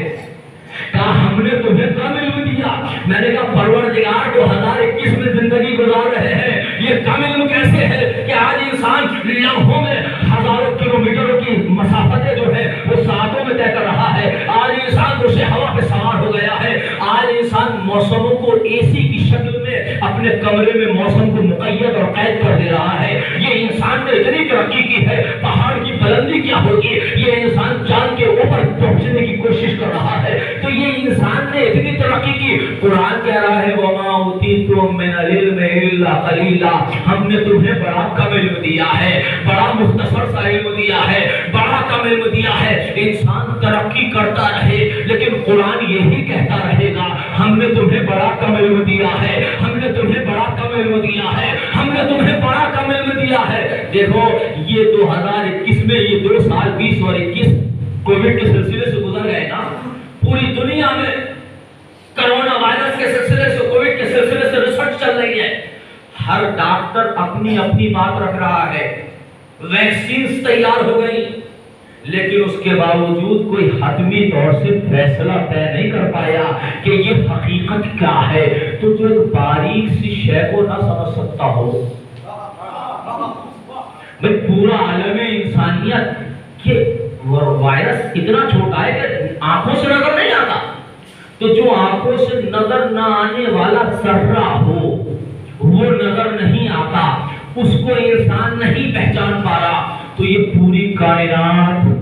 کہا ہم نے تمہیں کم علم دیا، میں نے کہا پروردگار 2021 میں زندگی گزار رہے ہیں، یہ کم علم کیسے ہے کہ آج انسان لمحوں میں ہزاروں کلومیٹروں کی مسافتیں جو ہے وہ ساعتوں میں طے کر رہا ہے، آج انسان دوسرے ہوا پہ سوار ہو گیا ہے، آج انسان موسموں کو اے سی کی شکل میں اپنے کمرے میں موسم کو مقید اور قید کر دے رہا ہے۔ یہ انسان نے اتنی ترقی کی ہے، پہاڑ کی بلندی کیا ہوگی، یہ انسان چاند کے اوپر پہنچنے کی کوشش کر رہا ہے۔ تو یہ انسان نے اتنی ترقی کی، قرآن کہہ رہا ہے وما اوتیتم من العلم الا قلیلا، ہم نے تمہیں بڑا کم علم دیا ہے، بڑا مختصر سا علم دیا ہے، بڑا کم علم دیا ہے۔ انسان ترقی کرتا رہے، لیکن قرآن یہی کہتا رہے گا ہم نے تمہیں بڑا کم علم دیا ہے، ہم نے تمہیں بڑا کم علم دیا ہے، ہم نے تمہیں بڑا کم علم دیا ہے۔ دیکھو یہ 2021 میں یہ 2 سال 20 اور 21 کووڈ کے سلسلے سے گزر گئے نا، پوری دنیا میں کرونا وائرس کے سلسلے سے، کووڈ کے سلسلے سے ریسرچ چل رہی ہے، ہر ڈاکٹر اپنی اپنی بات رکھ رہا ہے، ویکسینز تیار ہو گئی، لیکن اس کے باوجود کوئی حتمی طور سے فیصلہ طے نہیں کر پایا کہ یہ حقیقت کیا ہے۔ تو جو باریک سی شے کو نہ سمجھ سکتا ہو، بھئی پورا عالم انسانیت کہ وائرس اتنا چھوٹا ہے کہ آنکھوں سے نظر نہیں آتا، تو جو آنکھوں سے نظر نہ آنے والا ذرہ ہو وہ نظر نہیں آتا، اس کو انسان نہیں پہچان پا رہا، تو یہ پوری کائنات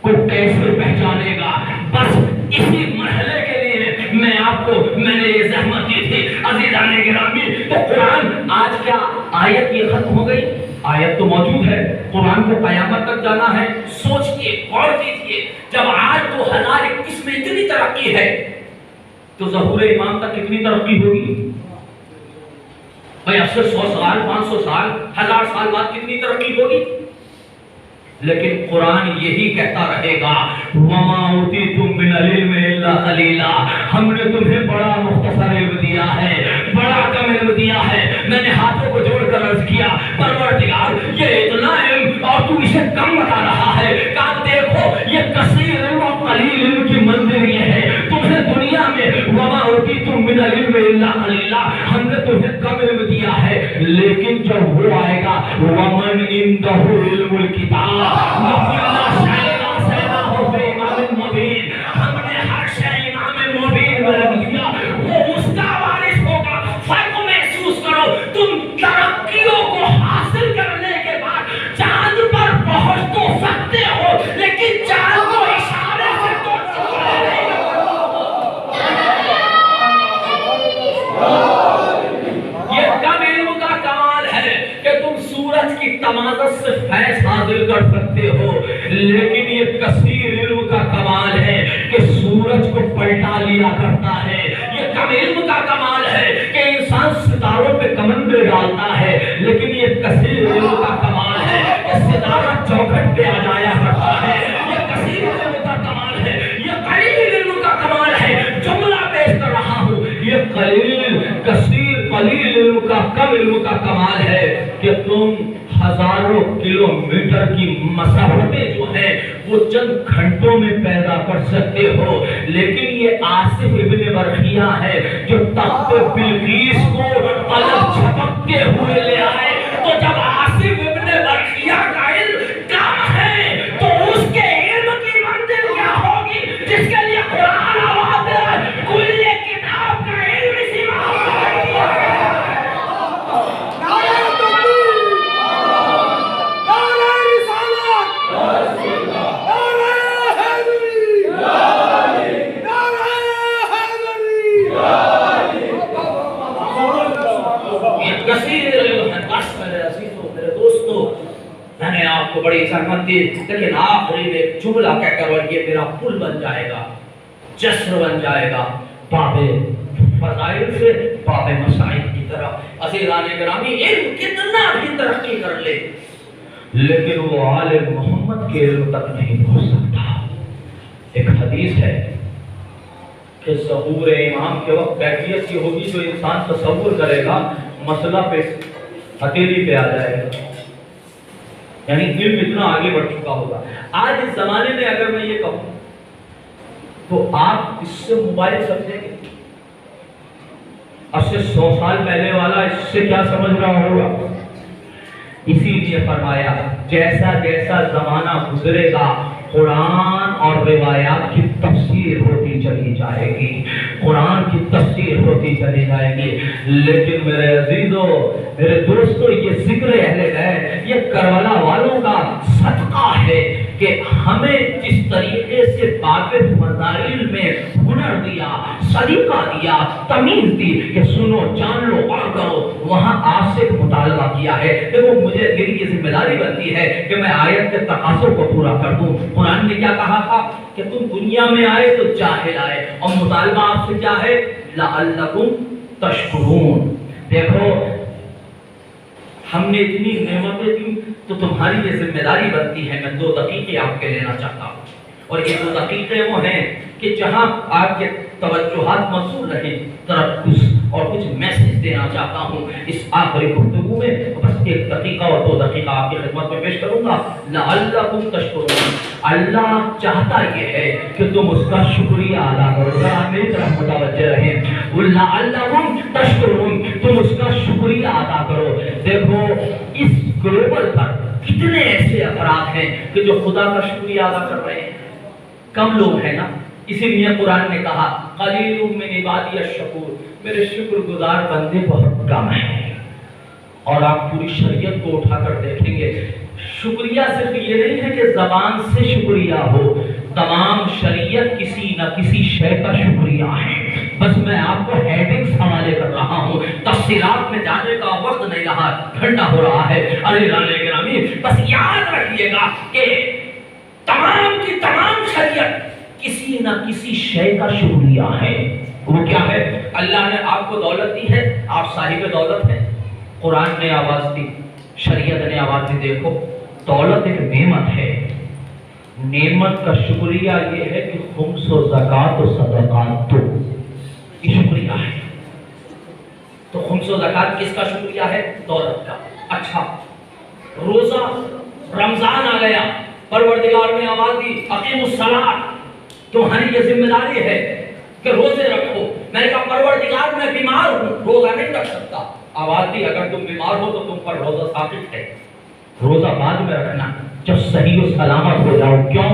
کو کیسے پہچانے گا؟ بس اسی مرحلے کے لیے میں نے یہ زحمت دی تھی عزیزان گرامی۔ تو قرآن آج کیا آیت یہ ختم ہو گئی؟ آیت تو موجود ہے، قرآن کو قیامت تک جانا ہے۔ سوچئے، غور کیجئے، جب آج 2021 میں اتنی ترقی ہے تو ظہور امام تک کتنی ترقی ہوگی؟ بھئی اب سے 100 سال 500 سال 1000 سال بعد کتنی ترقی ہوگی؟ لیکن قرآن یہی کہتا رہے گا وما اوتیتم من العلم الا قلیلا، ہم نے تمہیں بڑا مختصر علم دیا ہے، بڑا کم علم دیا ہے۔ میں نے ہاتھوں کو جوڑ کر عرض کیا پروردگار یہ اتنا علم اور تو اسے کم بتا رہا ہے، کہا دیکھو یہ کثیر علم اور قلیل علم کی منزل یہ ہے، تمہیں دنیا میں وما اوتیتم من العلم الا قلیلا، ہم نے تمہیں کم علم دیا ہے، لیکن جب وہ آئے گا ومن عنده علم الکتاب ہم نے ہر شے امام مبین میں رکھ دیا، وہ اس کا وارث ہوگا۔ فرق محسوس کرو، تم ترقیوں کو حاصل کرنے کے بعد چاند پر پہنچ تو سکتے ہو، لیکن چاند کو اشارے سے تو یہ کم علم کا کمال ہے کہ تم سورج کی تمازت سے فیض حاصل کر سکتے ہو، لیکن یہ کثیر علم کا کمال ہے کہ سورج کو پلٹا لیا کرتا ہے۔ یہ کم علم کا کمال ہے کہ انسان ستاروں پہ کمندے ڈالتا ہے، لیکن یہ پر چوکھٹ پہ آ جایا کرتا ہے. یہ کثیر علم کا کمال ہے, یہ قلیل علم کا کمال ہے. جملہ پیش کر رہا ہوں, یہ قلیل کثیر قلیل علم کا کم علم کا کمال ہے کہ تم ہزاروں کلومیٹر کی مسافتیں جو ہیں وہ چند گھنٹوں میں پیدا کر سکتے ہو, لیکن یہ آصف ابن برقیہ ہے جو تخت بلقیس کو قلم جھپکتے ہوئے لے آئے. تو جب آصف ابن برقیہ کا علم کم ہے تو اس کے علم کی منزل کیا ہوگی جس کے لیے قرآن آواز دے رہا ہے کل کتاب کا علم اسی میں نے آپ کو بڑی زحمت دی, لیکن آخری میں ایک جملہ کہہ کر اور یہ میرا پل بن جائے گا, جسر بن جائے گا باب فضائل سے باب مسائل کی طرف. عزیزان گرامی, علم کتنا بھی ترقی کر لے لیکن وہ آل محمد کے علم تک نہیں پہنچ سکتا. ایک حدیث ہے کہ ظہور امام کے وقت کیفیت یہ ہوگی جو انسان تصور کرے گا مسئلہ پہ ہتھیلی پہ آ جائے گا, یعنی علم اتنا آگے بڑھ چکا ہوگا. آج اس زمانے میں اگر میں یہ کہوں تو آپ اس سے موبائل سمجھیں گے, اب سے 100 سال پہلے والا اس سے کیا سمجھ رہا ہوگا. اسی لیے فرمایا جیسا جیسا زمانہ گزرے گا قرآن اور روایات کی تفسیر ہوتی چلی جائے گی, قرآن کی تفسیر ہوتی چلی جائے گی. لیکن میرے عزیزو, میرے دوستو, یہ ذکر اہل بیت یہ کربلا والوں کا صدقہ ہے کہ ہمیں جس طریقے سے باب فضائل میں ہنر دیا, سلیقہ دیا, تمیز دی کہ سنو جان لو اور کرو, وہاں آپ سے مطالبہ کیا ہے. دیکھو مجھے میری یہ ذمہ داری بنتی ہے کہ میں آیت کے تقاضوں کو پورا کر دوں. قرآن نے کیا کہا تھا کہ تم دنیا میں آئے تو جاہل آئے, اور مطالبہ آپ سے کیا ہے لعلکم تشکرون. دیکھو ہم نے اتنی نعمتیں دی تو تمہاری یہ ذمہ داری بنتی ہے. میں 2 دقیقے آپ کے لینا چاہتا ہوں, اور یہ 2 دقیقے وہ ہیں کہ جہاں آپ کے توجہات مبذول رہیں ترکز اور کچھ میسج دینا چاہتا ہوں اس آخری گفتگو میں. بس 1 دقیقہ اور 2 دقیقہ آپ کی خدمت میں پیش کروں گا. لعلکم تشکرون, اللہ چاہتا یہ ہے کہ تم اس کا شکریہ ادا کرو. ذرا میری طرف متوجہ رہیں. لعلکم تشکرون, تم اس کا شکریہ ادا کرو. دیکھو اس گلوبل پر کتنے ایسے افراد ہیں کہ جو خدا کا شکریہ ادا کر رہے ہیں, کم لوگ ہیں نا. اسی لیے قرآن نے کہا قلیل من عبادی الشکور, میرے شکر گزار بندے بہت کم ہیں. اور آپ پوری شریعت کو اٹھا کر دیکھیں گے, شکریہ صرف یہ نہیں ہے کہ زبان سے شکریہ ہو, تمام شریعت کسی نہ کسی شے کا شکریہ ہے. بس میں آپ کو ہیڈنگز حوالے کر رہا ہوں, تفصیلات میں جانے کا وقت نہیں رہا, گھنٹہ ہو رہا ہے. عزیزان گرامی, بس یاد رکھیے گا کہ تمام کی تمام شریعت کسی نہ کسی شے کا شکریہ ہے. وہ کیا ہے؟ اللہ نے آپ کو دولت دی ہے, آپ صاحب دولت ہیں. قرآن نے آواز دی, شریعت نے آواز دی. دیکھو دولت ایک نعمت ہے, نعمت کا شکریہ یہ ہے کہ خمس و زکوٰۃ و صدقات دو, یہ شکریہ ہے. تو خمس و زکوٰۃ کس کا شکریہ ہے؟ دولت کا. اچھا روزہ رمضان آ گیا, پروردگار نے آواز دی اقیموا الصلاۃ, تمہاری یہ ذمہ داری ہے کہ روزے رکھو. میں نے کہا پروردگار میں بیمار ہوں, روزہ نہیں رکھ سکتا. آواز دی اگر تم بیمار ہو تو تم پر روزہ ثابت ہے, روزہ بعد میں رکھنا جب صحیح و سلامت ہو جاؤ. کیوں؟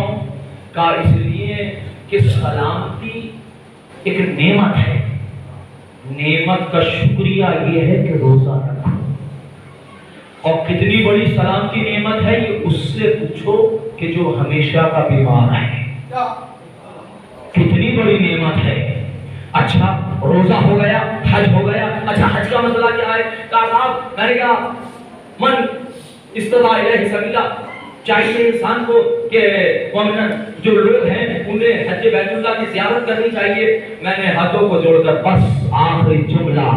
کہا اس لیے کہ سلامتی ایک نعمت ہے, نعمت کا شکریہ یہ ہے کہ روزہ رکھو. اور کتنی بڑی سلامتی نعمت ہے یہ اس سے پوچھو کہ جو ہمیشہ کا بیمار ہے, کتنی بڑی نعمت ہے. اچھا روزہ ہو گیا, حج ہو گیا. اچھا حج کا مسئلہ کیا ہے؟ کہا صاحب میں نے کہا من استطاع الیہ سبیلا, چاہیے انسان کو کہ جو لوگ ہیں انہیں حج بیت اللہ کی زیارت کرنی چاہیے. میں نے ہاتھوں کو جوڑ کر بس آخری جملہ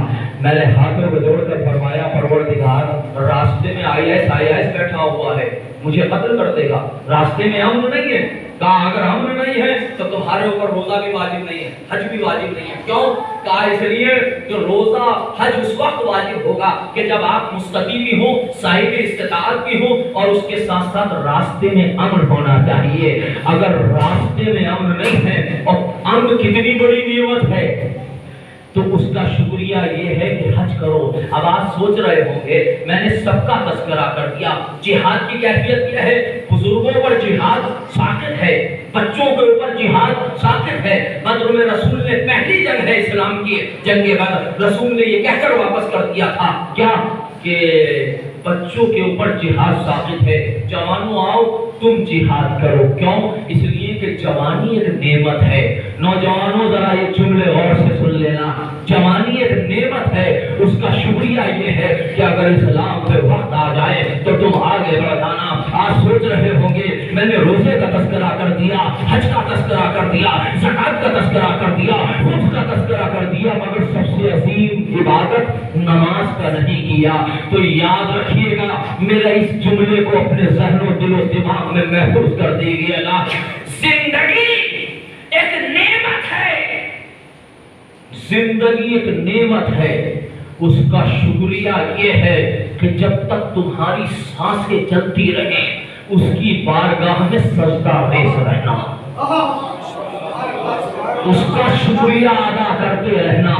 میں نے ہاتھوں کو جوڑ کر فرمایا پروردگار راستے میں IS بیٹھا ہوا ہے، مجھے قتل کر دے گا، راستے میں امن نہیں ہے۔ کہا اگر امن نہیں ہے تو تمہارے اوپر روزہ بھی واجب نہیں ہے، حج بھی واجب نہیں ہے۔ کیوں؟ کہا اس لیے کہ روزہ حج اس وقت واجب ہوگا کہ جب آپ مستطیع بھی ہو، صاحب استطاعت بھی ہو، اور اس کے ساتھ ساتھ راستے میں امن ہونا چاہیے۔ اگر راستے میں امن نہیں ہے، اور امن کتنی بڑی نعمت ہے، تو اس کا شکریہ یہ ہے کہ حج کرو۔ اب آپ سوچ رہے ہوں گے میں نے سب کا تذکرہ کر دیا، جہاد کی کیفیت کیا ہے؟ بزرگوں پر جہاد ساقط ہے، بچوں کے اوپر جہاد ساقط ہے۔ بدر میں رسول نے پہلی جنگ ہے اسلام کی جنگ بدر، رسول نے یہ کہہ کر واپس کر دیا تھا کیا کہ بچوں کے اوپر جہاد ساقط ہے، جوانوں آؤ تم جہاد کرو۔ کیوں؟ اس لیے کہ جوانی ایک نعمت ہے۔ نوجوانوں ذرا یہ جملے غور سے سن لینا، جوانی ایک نعمت ہے، اس کا شکریہ یہ ہے کہ اگر اسلام پہ وقت آ جائے تو تم آگے بڑھ جانا۔ آج سوچ رہے ہوں گے میں نے روزے کا تذکرہ کر دیا، حج کا تذکرہ کر دیا، زکات کا تذکرہ کر دیا، خود کا تذکرہ کر دیا، مگر سب سے عظیم عبادت نماز کا نہیں کیا۔ تو یاد رکھیے گا، میرا اس جملے کو اپنے ذہن و دل و دماغ میں محفوظ کر دیجیے گا۔ زندگی ایک نعمت ہے، زندگی ایک نعمت ہے، اس کا شکریہ یہ ہے کہ جب تک تمہاری سانسیں چلتی رہیں اس کی بارگاہ میں سجدہ ریز رہنا، اس کا شکریہ ادا کرتے رہنا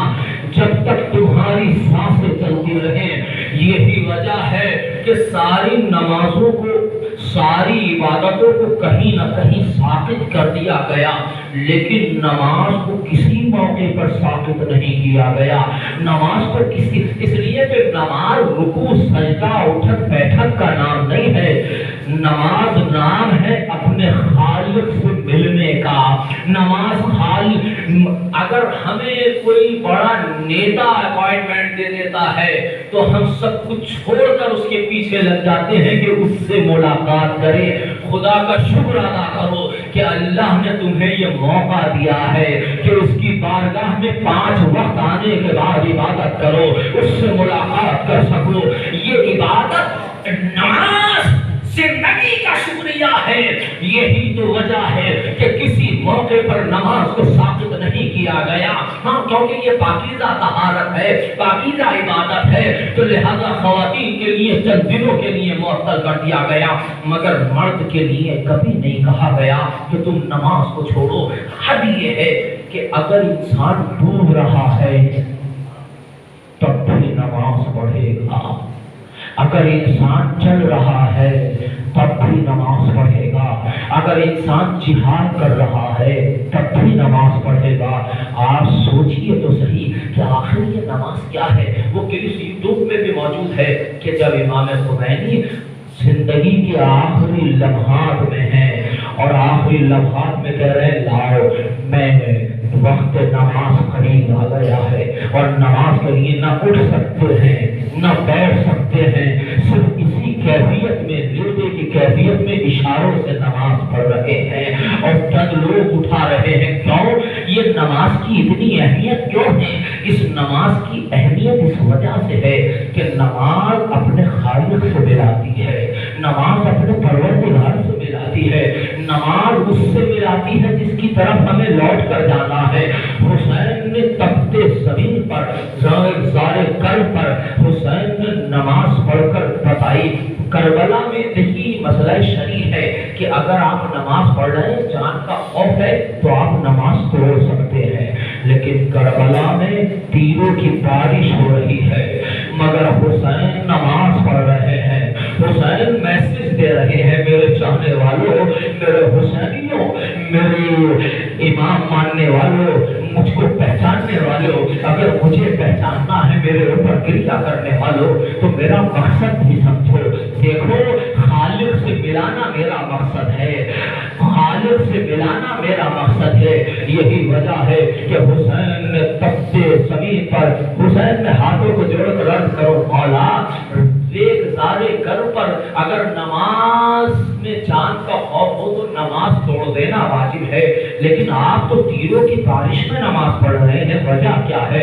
جب تک تمہاری سانسیں چلتی رہیں۔ یہی وجہ ہے کہ ساری نمازوں کو، ساری عبادتوں کو کہیں نہ کہیں ساقط کر دیا گیا، لیکن نماز کو کسی موقع پر ساقط نہیں کیا گیا۔ نماز کو کسی، اس لیے کہ نماز رکوع سجدہ اٹھک بیٹھک کا نام نہیں ہے، نماز نام ہے اپنے خالق سے ملنے کا۔ نماز اگر ہمیں کوئی بڑا نیتا اپوائنٹمنٹ دے دیتا ہے تو ہم سب کچھ چھوڑ کر اس کے پیچھے لگ جاتے ہیں کہ اس سے ملاقات کریں۔ خدا کا شکر ادا کرو کہ اللہ نے تمہیں یہ موقع دیا ہے کہ اس کی بارگاہ میں 5 وقت آنے کے بعد عبادت کرو، اس سے ملاقات کر سکو۔ یہ عبادت نماز زندگی کا شکریہ ہے۔ یہی تو وجہ ہے کہ کسی موقع پر نماز کو ساقط نہیں کیا گیا۔ ہاں، کیونکہ یہ پاکیزہ طہارت ہے، پاکیزہ عبادت ہے، تو لہذا خواتین کے لیے چند دنوں کے لیے معطل کر دیا گیا، مگر مرد کے لیے کبھی نہیں کہا گیا کہ تم نماز کو چھوڑو۔ حد یہ ہے کہ اگر انسان ڈوب رہا ہے تب بھی نماز پڑھے گا، اگر انسان چل رہا ہے تب بھی نماز پڑھے گا، اگر انسان جہاد کر رہا ہے تب بھی نماز پڑھے گا۔ آپ سوچئے تو صحیح کہ آخر یہ نماز کیا ہے؟ وہ کس یوٹیوب میں بھی موجود ہے کہ جب امام خمینی زندگی کے آخری لمحات میں ہیں اور آخری لمحات میں کہہ رہے ہیں لاؤ میں وقت نماز قریب آ گیا ہے، اور نماز کے لیے نہ اٹھ سکتے ہیں نہ بیٹھ سکتے ہیں، صرف اسی کیفیت میں، لیٹے کی کیفیت میں اشاروں سے نماز پڑھ رہے ہیں، اور چند لوگ اٹھا رہے ہیں۔ کیوں؟ یہ نماز کی اتنی اہمیت کیوں ہے؟ اس نماز کی اہمیت اس وجہ سے ہے کہ نماز اپنے خالق سے ملاتی ہے، نماز اپنے پروردگار سے ملاتی ہے، نماز اس سے ملاتی ہے جس کی طرف ہمیں لوٹ کر جانا ہے۔ حسین نے تپتے زمین پر، زار کرب پر حسین نے نماز پڑھ کر بتائی۔ کربلا میں یہی مسئلہ شرعی ہے کہ اگر آپ نماز پڑھ رہے ہیں، جان کا خوف ہے تو آپ نماز توڑ سکتے ہیں، لیکن کربلا میں تیروں کی بارش ہو رہی ہے مگر حسین نماز پڑھ رہے ہیں۔ حسین میسج دے رہے ہیں، میرے چاہنے والوں، میرے حسینیوں، میرے امام ماننے والوں، مجھ کو پہچاننے والوں، اگر مجھے پہچاننا ہے میرے اوپر کریا کرنے والوں تو میرا مقصد بھی سمجھو۔ دیکھو، خالق سے ملانا میرا مقصد ہے، خالق سے ملانا میرا مقصد ہے۔ یہی وجہ ہے کہ حسین نے تپتے زمین پر، حسین نے ہاتھوں کو جوڑ کر عرض کرو مولا، ایک سارے گھر پر اگر نماز میں جان کا خوف ہو تو نماز توڑ دینا واجب ہے، لیکن آپ تو تیروں کی بارش میں نماز پڑھ رہے ہیں، وجہ کیا ہے؟